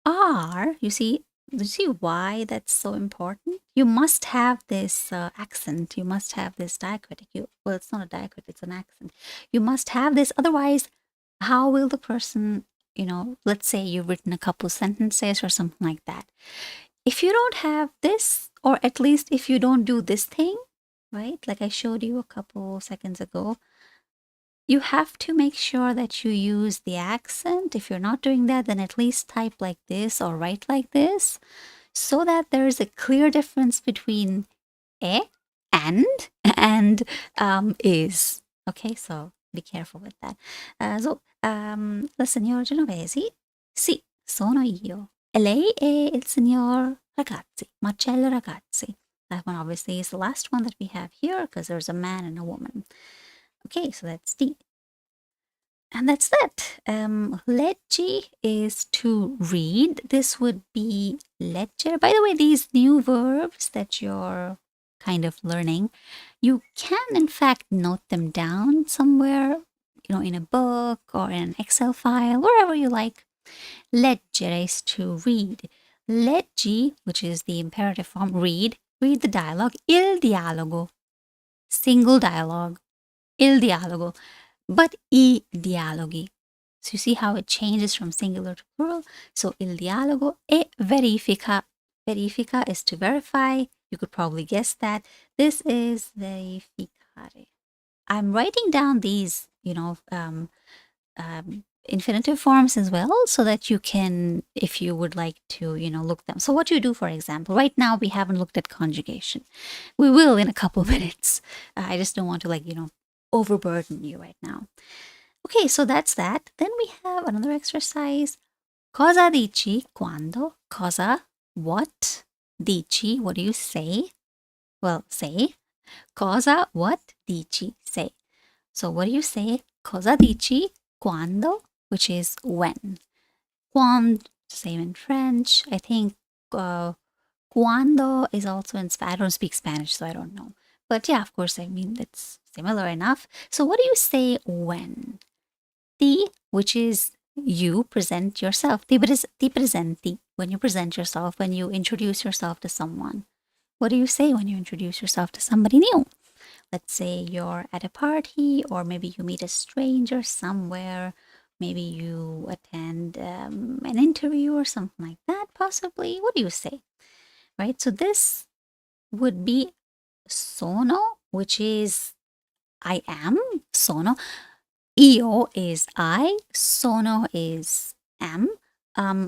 are, you see why that's so important? You must have this accent. You must have this diacritic. Well, it's not a diacritic, it's an accent. You must have this, otherwise, how will the person, let's say you've written a couple sentences or something like that. If you don't have this, or at least if you don't do this thing, right? Like I showed you a couple seconds ago, you have to make sure that you use the accent. If you're not doing that, then at least type like this or write like this, so that there is a clear difference between e and is. Okay, so be careful with that. La signora Genovesi, sì, sono io. E lei è il signor Ragazzi, Marcello Ragazzi. That one obviously is the last one that we have here because there's a man and a woman. Okay, so that's D. And that's that. Leggi is to read. This would be leggere. By the way, these new verbs that you're kind of learning, you can in fact note them down somewhere, in a book or in an Excel file, wherever you like. Leggere is to read. Leggi, which is the imperative form, read the dialogue. Il dialogo. Single dialogue. Il dialogo. But I dialoghi. So you see how it changes from singular to plural. So il dialogo e verifica. Verifica is to verify. You could probably guess that. This is verificare. I'm writing down these, infinitive forms as well, so that you can, if you would like to, look them. So what you do, for example, right now we haven't looked at conjugation. We will in a couple minutes. I just don't want to overburden you right now. Okay, so that's that. Then we have another exercise. Cosa dici quando? Cosa, what? Dici, what do you say? Well, say. Cosa, what? Dici, say. So what do you say? Cosa dici quando, which is when. Quand, same in French. I think cuando is also in Spanish. I don't speak Spanish, so I don't know. But yeah, of course, that's similar enough. So what do you say when? Ti, which is you present yourself. Ti presenti, when you present yourself, when you introduce yourself to someone. What do you say when you introduce yourself to somebody new? Let's say you're at a party, or maybe you meet a stranger somewhere. Maybe you attend an interview or something like that, possibly. What do you say? Right? So this would be sono, which is I am. Sono. Io is I. Sono is am.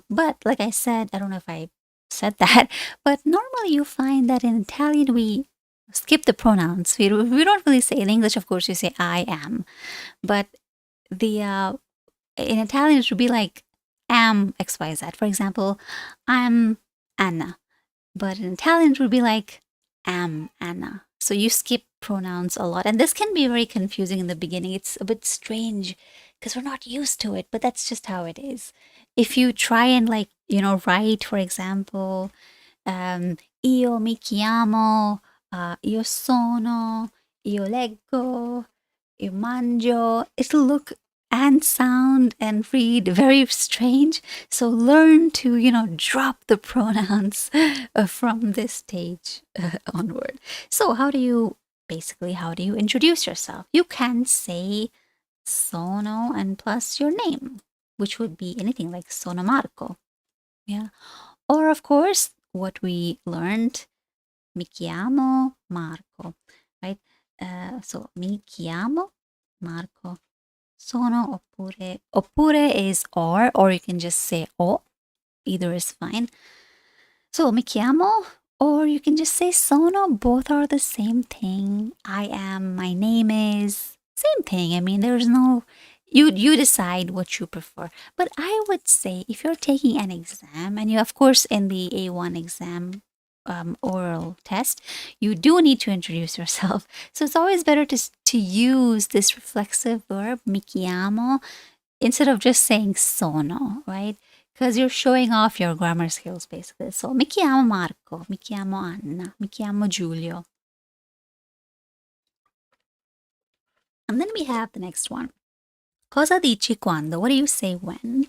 But like I said, I don't know if I said that, but normally you find that in Italian we skip the pronouns. We don't really say, in English, of course, you say I am. But in Italian it would be like am XYZ. For example, I'm Anna. But in Italian it would be like am Anna. So you skip pronouns a lot. And this can be very confusing in the beginning. It's a bit strange because we're not used to it, but that's just how it is. If you try and write, for example, io mi chiamo, io sono, io leggo, io mangio, it'll look and sound and read very strange. So learn to, drop the pronouns from this stage onward. So how do you introduce yourself? You can say sono and plus your name, which would be anything like sono Marco. Yeah. Or of course, what we learned, mi chiamo Marco, right? So mi chiamo Marco. Sono oppure is or you can just say o. Either is fine. So mi chiamo, or you can just say sono. Both are the same thing. I am, my name is, same thing. I mean, there's no, you decide what you prefer. But I would say if you're taking an exam, and you, of course, in the A1 exam, oral test, you do need to introduce yourself. So it's always better to use this reflexive verb, mi chiamo, instead of just saying sono, right? Because you're showing off your grammar skills, basically. So, mi chiamo Marco, mi chiamo Anna, mi chiamo Giulio. And then we have the next one. Cosa dici quando? What do you say when?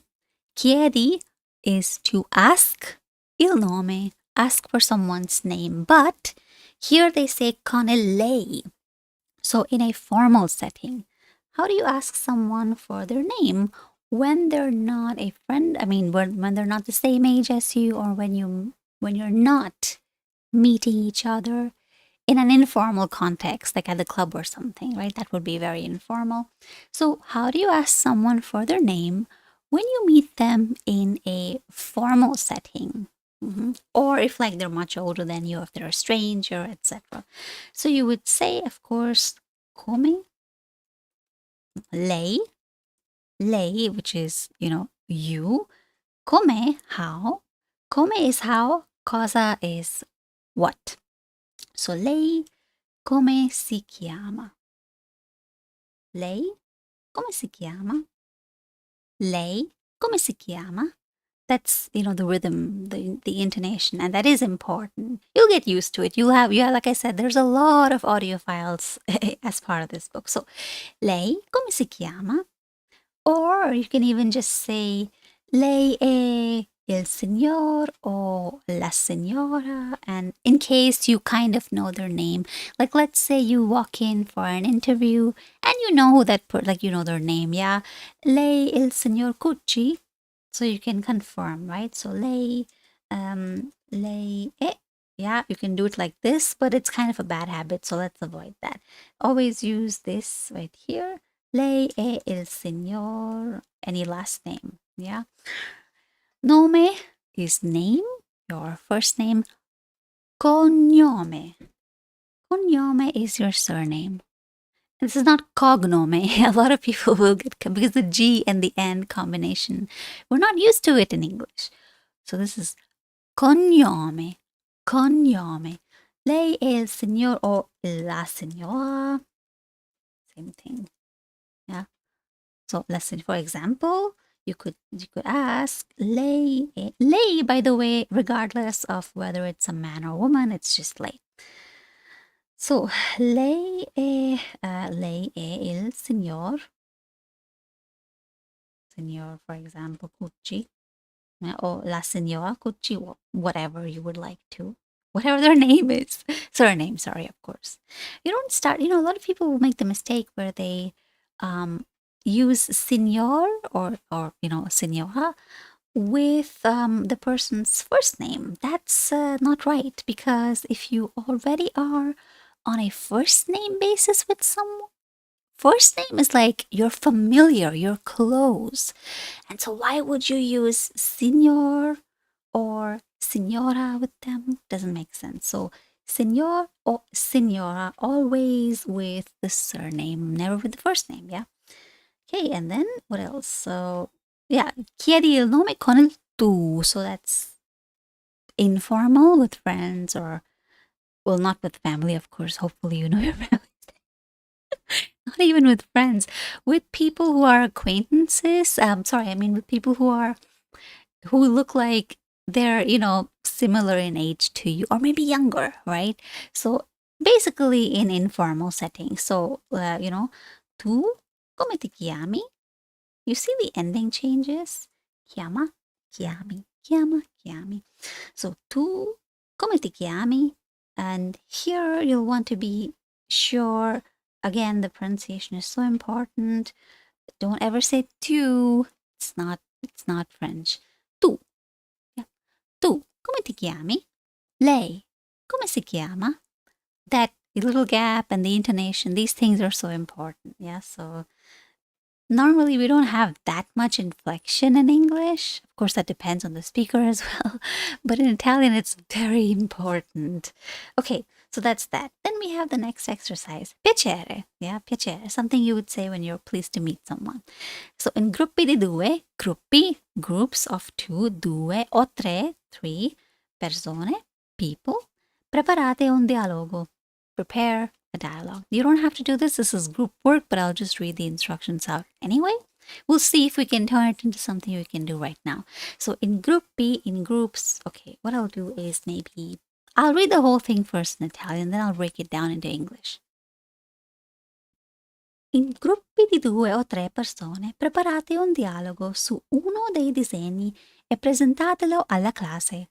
Chiedi is to ask il nome, ask for someone's name, but here they say con lei. So in a formal setting, how do you ask someone for their name when they're not a friend? I mean, when they're not the same age as you, or when you're not meeting each other in an informal context, like at the club or something, right? That would be very informal. So how do you ask someone for their name when you meet them in a formal setting? Or if like they're much older than you, if they're a stranger, etc. So you would say, of course, come, lei, which is, you, come, how, come is how, cosa is what. So lei come si chiama? Lei come si chiama? Lei come si chiama? That's, the rhythm, the intonation, and that is important. You'll get used to it. You have, like I said, there's a lot of audio files as part of this book. So, lei come si chiama? Or you can even just say, lei è il signor or la signora. And in case you kind of know their name, like let's say you walk in for an interview and you know who you know their name, yeah? Lei il signor Cucci. So you can confirm, right? So lei è. Yeah, you can do it like this, but it's kind of a bad habit, so let's avoid that. Always use this right here. Lei è il signor, any last name, yeah? Nome is name, your first name. Cognome. Cognome is your surname. This is not cognome. A lot of people will get, because the G and the N combination, we're not used to it in English. So this is cognome. Cognome. Lei è il signor or la signora. Same thing. Yeah. So lesson, for example, you could ask lei. Lei, by the way, regardless of whether it's a man or woman, it's just lei. So lei è il signor. Signor, for example, Cucci. Or la signora Cucci, whatever you would like to. Whatever their name is. Surname, sorry, of course. You don't start, a lot of people will make the mistake where they use signor or signora with the person's first name. That's not right, because if you already are on a first name basis with someone, first name is like you're familiar, you're close. And so why would you use signor or signora with them? Doesn't make sense. So signor or signora, always with the surname, never with the first name, yeah? Okay, and then what else? So yeah, chiedi il nome con il tu. So that's informal with friends, or, well, not with family, of course. Hopefully you know your family. Not even with friends. With people who are acquaintances. With people who look like they're, similar in age to you, or maybe younger, right? So basically in informal settings. So, tu come ti chiami? You see the ending changes? Chiama, chiami, chiama, chiami. So tu come ti chiami? And here you'll want to be sure. Again, the pronunciation is so important. Don't ever say tu. It's not French. Tu. Yeah. Tu come ti chiami? Lei come si chiama? That little gap and the intonation, these things are so important. Yeah. So normally we don't have that much inflection in English. Of course, that depends on the speaker as well. But in Italian, it's very important. Okay, so that's that. Then we have the next exercise. Piacere. Yeah, piacere. Something you would say when you're pleased to meet someone. So in gruppi di due, gruppi, groups of two, due o tre, three, persone, people, preparate un dialogo. Prepare a dialogue. You don't have to do this. This is group work, but I'll just read the instructions out anyway. We'll see if we can turn it into something we can do right now. So in group B, in groups, okay, what I'll do is maybe I'll read the whole thing first in Italian, then I'll break it down into English. In gruppi di 2 o 3 persone preparate un dialogo su uno dei disegni e presentatelo alla classe.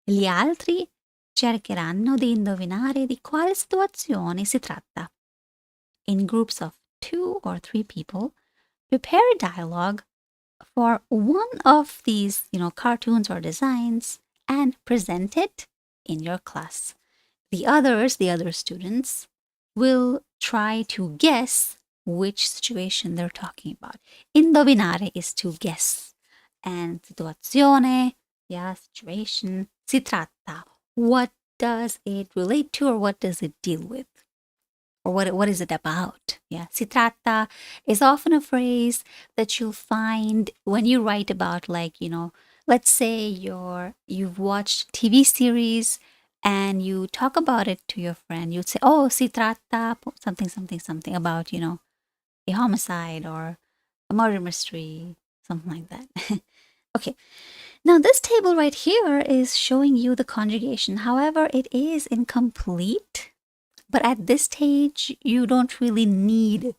Gli altri cercheranno di indovinare di quale situazione si tratta. In groups of 2 or 3 people, prepare a dialogue for one of these, cartoons or designs and present it in your class. The other students, will try to guess which situation they're talking about. Indovinare is to guess. And situazione, situation. Si tratta. What does it relate to, or what does it deal with? Or what is it about? Yeah. Si tratta is often a phrase that you'll find when you write about, like, let's say you've watched TV series and you talk about it to your friend. You'd say, oh, si tratta something, something, something about, a homicide or a murder mystery, something like that. Okay. Now, this table right here is showing you the conjugation. However, it is incomplete. But at this stage, you don't really need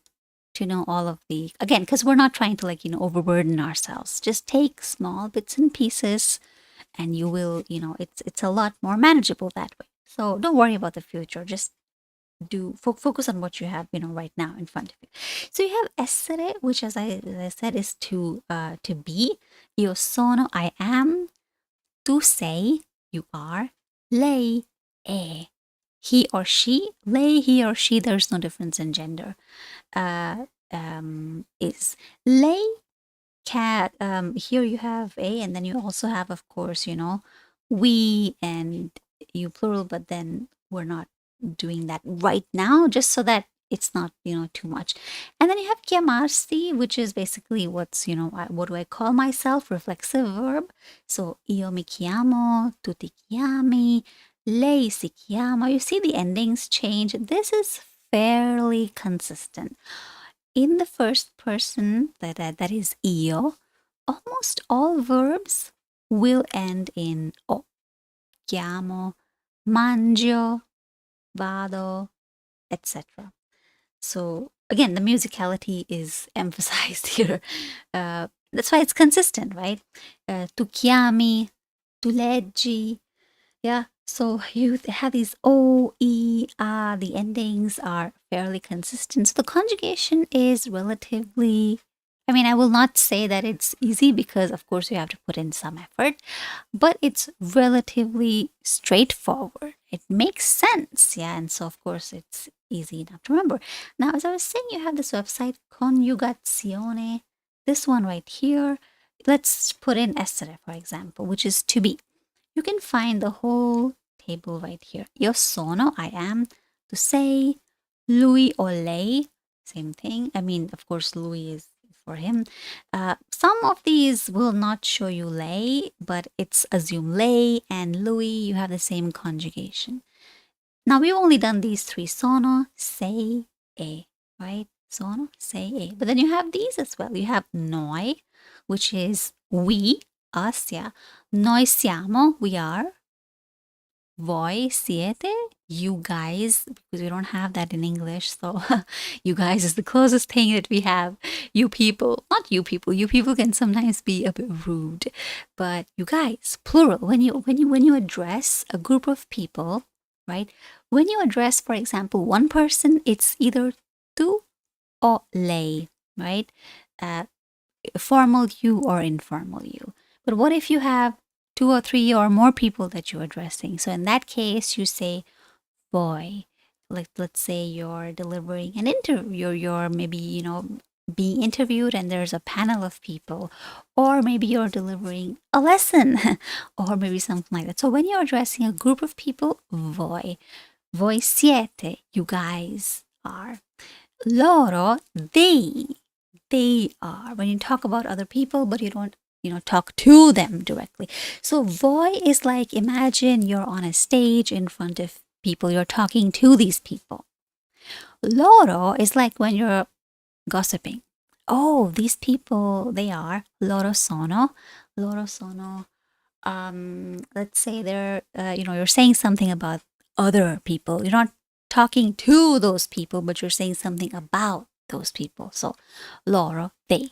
to know all of again, because we're not trying to overburden ourselves. Just take small bits and pieces and you will, it's a lot more manageable that way. So don't worry about the future. Just focus on what you have, right now in front of you. So you have essere, which as I said is to be. Io sono, I am. Tu sei, you are. Lei è. He or she, lei, he or she, there's no difference in gender. Is lei cat. Here you have a, and then you also have, of course, we and you plural, but then we're not doing that right now, just so that it's not, too much. And then you have chiamarsi, which is basically what's, what do I call myself? Reflexive verb. So io mi chiamo, tu ti chiami, lei si chiama. You see the endings change. This is fairly consistent. In the first person, that is io, almost all verbs will end in o. Chiamo, mangio, vado, etc. So again, the musicality is emphasized here. That's why it's consistent, right? Tu chiami, tu leggi. Yeah. So you have these o, e, a. The endings are fairly consistent. So the conjugation is relatively, I will not say that it's easy because, of course, you have to put in some effort, but it's relatively straightforward. It makes sense. Yeah. And so, of course, it's easy enough to remember. Now, as I was saying, you have this website, conjugazione, this one right here. Let's put in essere, for example, which is to be. You can find the whole table right here. Io sono, I am. Tu sei, lui o lei, same thing. Of course, lui is for him. Some of these will not show you lei, but it's assume lei and lui. You have the same conjugation. Now, we've only done these three. Sono, sei, e, right? Sono, sei, e. But then you have these as well. You have noi, which is we, us, yeah. Noi siamo, we are. Voi siete, you guys, because we don't have that in English. So you guys is the closest thing that we have. You people, not you people. You people can sometimes be a bit rude, but you guys, plural. When you address a group of people, right? When you address, for example, one person, it's either tu or lei, right? Formal you or informal you. But what if you have 2 or 3 or more people that you're addressing? So in that case, you say voi. Like, let's say you're delivering an interview, you're maybe, being interviewed and there's a panel of people, or maybe you're delivering a lesson, or maybe something like that. So when you're addressing a group of people, voi. Voi siete, you guys are. Loro, they are. When you talk about other people, but you don't, talk to them directly. So voi is like, imagine you're on a stage in front of people, you're talking to these people. Loro is like when you're gossiping. Oh, these people, they are. Loro sono. Loro sono. Let's say they're, you're saying something about other people. You're not talking to those people, but you're saying something about those people. So loro, they.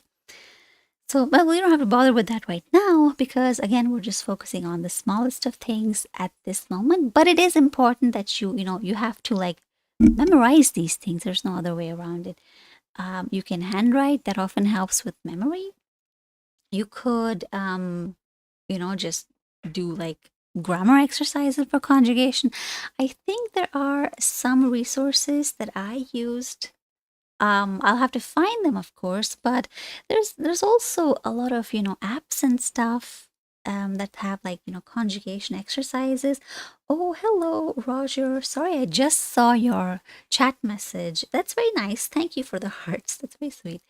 So, but we don't have to bother with that right now because, again, we're just focusing on the smallest of things at this moment. But it is important that you have to like memorize these things. There's no other way around it. You can handwrite. That often helps with memory. You could, just do like grammar exercises for conjugation. I think there are some resources that I used. I'll have to find them, of course, but there's also a lot of apps and stuff that have like conjugation exercises. Oh, hello, Roger. Sorry, I just saw your chat message. That's very nice. Thank you for the hearts. That's very sweet.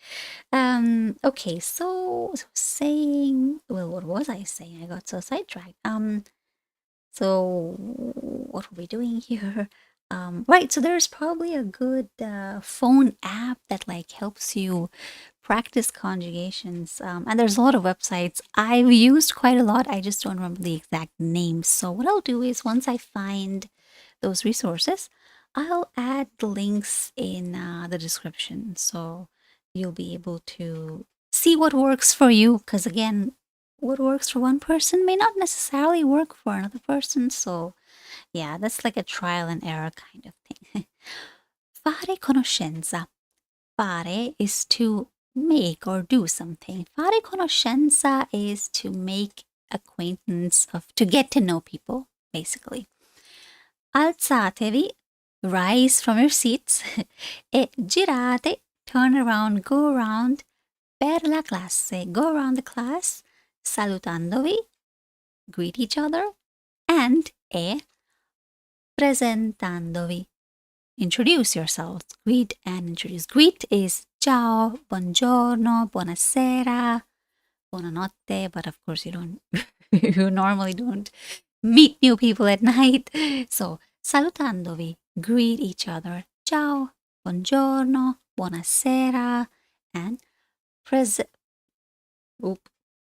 Okay, so saying, well, what was I saying? I got so sidetracked. So what are we doing here? Right, so there's probably a good phone app that like helps you practice conjugations. And there's a lot of websites I've used quite a lot. I just don't remember the exact names. So what I'll do is once I find those resources, I'll add the links in the description. So you'll be able to see what works for you. Because again, what works for one person may not necessarily work for another person. So yeah, that's like a trial and error kind of thing. Fare conoscenza. Fare is to make or do something. Fare conoscenza is to make acquaintance to get to know people, basically. Alzatevi, rise from your seats, e girate, turn around, go around, per la classe, go around the class, salutandovi, greet each other, and presentandovi. Introduce yourselves. Greet and introduce. Greet is ciao, buongiorno, buonasera, buonanotte, but of course you normally don't meet new people at night. So, salutandovi, greet each other. Ciao, buongiorno, buonasera, and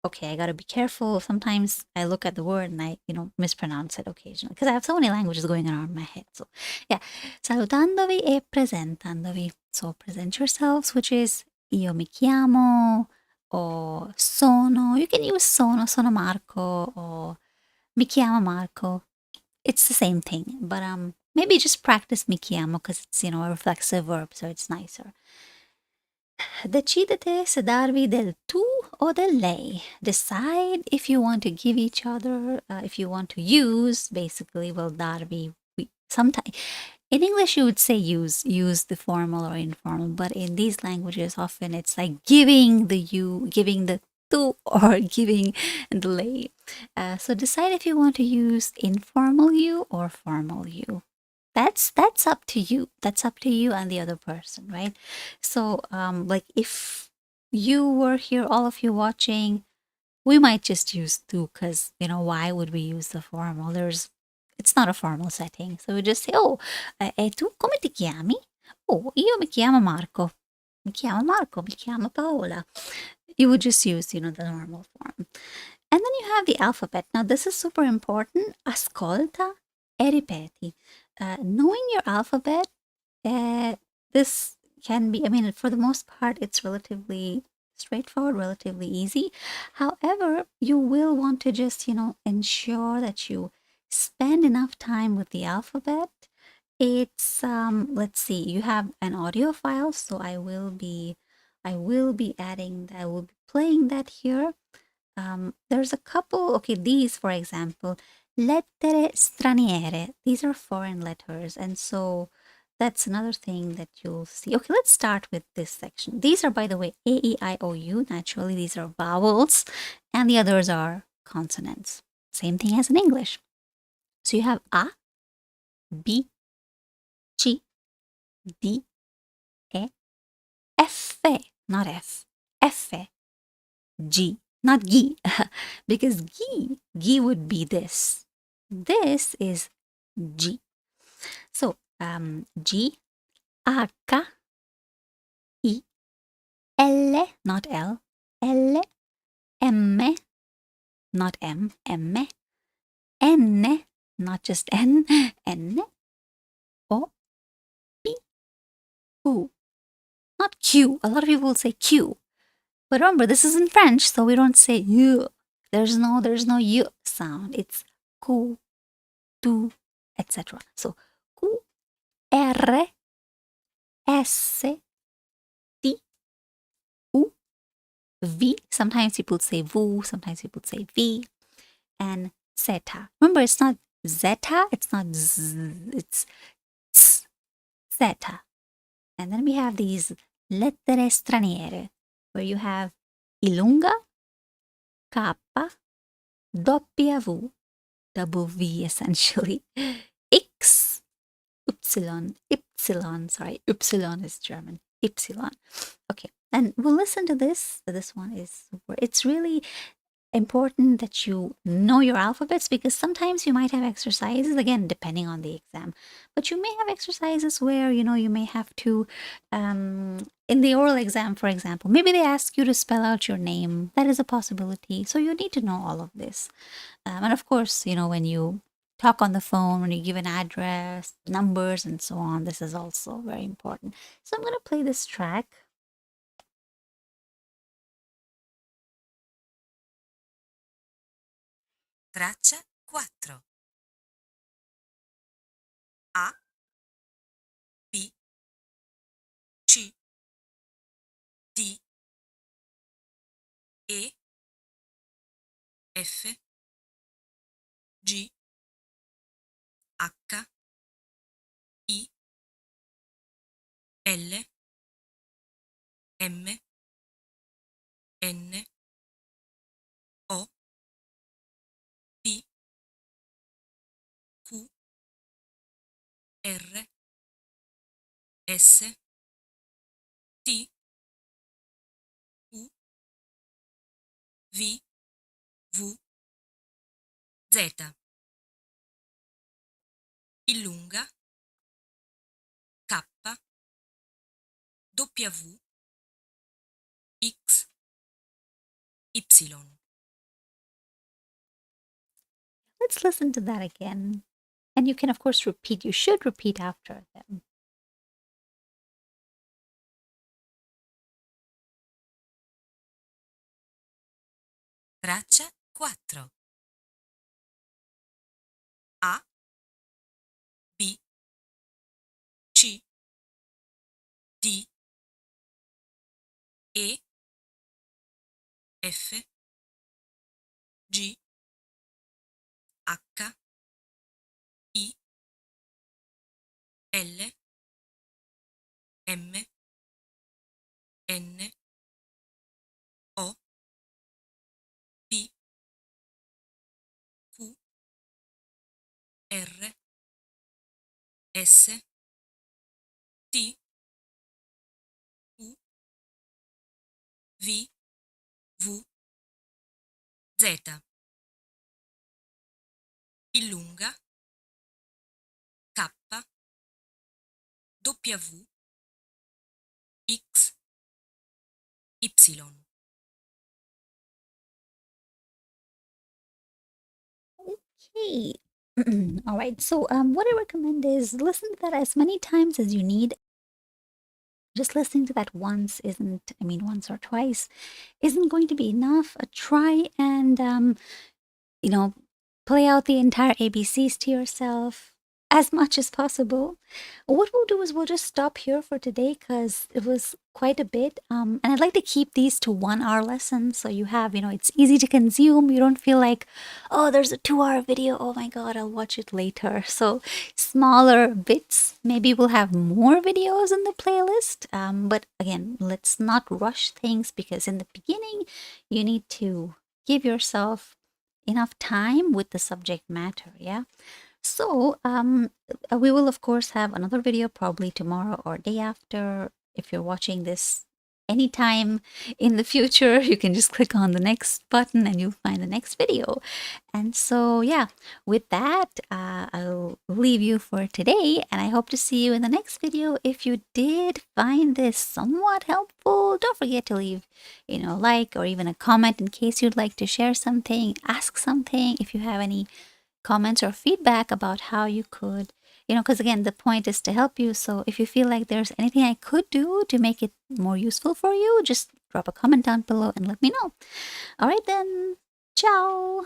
okay, I gotta be careful. Sometimes I look at the word and I, mispronounce it occasionally because I have so many languages going on in my head. So, yeah, salutandovi e presentandovi. So, present yourselves, which is io mi chiamo or sono. You can use sono Marco or mi chiamo Marco. It's the same thing, but maybe just practice mi chiamo because it's a reflexive verb, so it's nicer. Decidete se darvi del tu o del lei. Decide if you want to give each other, if you want to use, basically, well, darvi. Sometimes in English you would say use the formal or informal, but in these languages often it's like giving the you, giving the tu, or giving the lei. So decide if you want to use informal you or formal you. That's up to you. That's up to you and the other person, right? So like if you were here, all of you watching, we might just use tu because why would we use the formal? It's not a formal setting. So we just say, oh, e tu come ti chiami? Oh, io mi chiamo Marco. Mi chiamo Marco, mi chiamo Paola. You would just use, the normal form. And then you have the alphabet. Now this is super important. Ascolta e ripeti. Knowing your alphabet, this can be, for the most part, it's relatively straightforward, relatively easy. However, you will want to just, ensure that you spend enough time with the alphabet. It's, let's see, you have an audio file, so I will be playing that here. There's a couple, okay, these, for example, lettere straniere. These are foreign letters. And so that's another thing that you'll see. Okay, let's start with this section. These are, by the way, A, E, I, O, U. Naturally, these are vowels. And the others are consonants. Same thing as in English. So you have A, B, C, D, E, F, not F, F, G, not G, because G would be this. This is G. So G, H, I, L, not L, L, M, not M, M, N, not just N, N, O, P, U. not Q. A lot of people will say Q. But remember, this is in French, so we don't say you. There's no you sound. It's Q, tu, etc. So Q, R, S, T, U, V. Sometimes people say VU, sometimes people say V, and zeta. Remember, it's not zeta, it's not z, it's z, zeta. And then we have these lettere straniere, where you have ilunga, K, W, double V essentially, X, sorry, Ypsilon is German, Ypsilon. Okay, and we'll listen to this. This one is super. It's really important that you know your alphabets because sometimes you might have exercises, again, depending on the exam, but you may have exercises where, you may have to, in the oral exam, for example, maybe they ask you to spell out your name. That is a possibility. So you need to know all of this. And of course, when you talk on the phone, when you give an address, numbers, and so on, this is also very important. So I'm going to play this track. Traccia 4. A, B, C, D, E, F, G, H, I, L, M, N, O, P, Q, R, S, T, U, V, W, Z. Illunga, K, W, X, Y. Let's listen to that again. And you can, of course, repeat. You should repeat after them. Traccia 4. A, B, C, D, E, F, G, H, I, L, M, N, O, P, Q, R, S, T, U, V, W, Z. Illunga, K, W, X, Y. Okay. All right. So what I recommend is listen to that as many times as you need. Just listening to that once once or twice isn't going to be enough. Try and play out the entire ABCs to yourself as much as possible. What we'll do is we'll just stop here for today because it was quite a bit. And I'd like to keep these to 1 hour lessons so you have, it's easy to consume. You don't feel like, oh, there's a 2 hour video. Oh my God, I'll watch it later. So smaller bits. Maybe we'll have more videos in the playlist. But again, let's not rush things because in the beginning, you need to give yourself enough time with the subject matter. Yeah. So we will of course have another video probably tomorrow or day after. If you're watching this anytime in the future, you can just click on the next button and you'll find the next video. And so yeah, with that, I'll leave you for today and I hope to see you in the next video. If you did find this somewhat helpful, don't forget to leave like or even a comment in case you'd like to share something, ask something. If you have any comments or feedback about how you could because again, the point is to help you. So if you feel like there's anything I could do to make it more useful for you, just drop a comment down below and let me know. All right then. Ciao.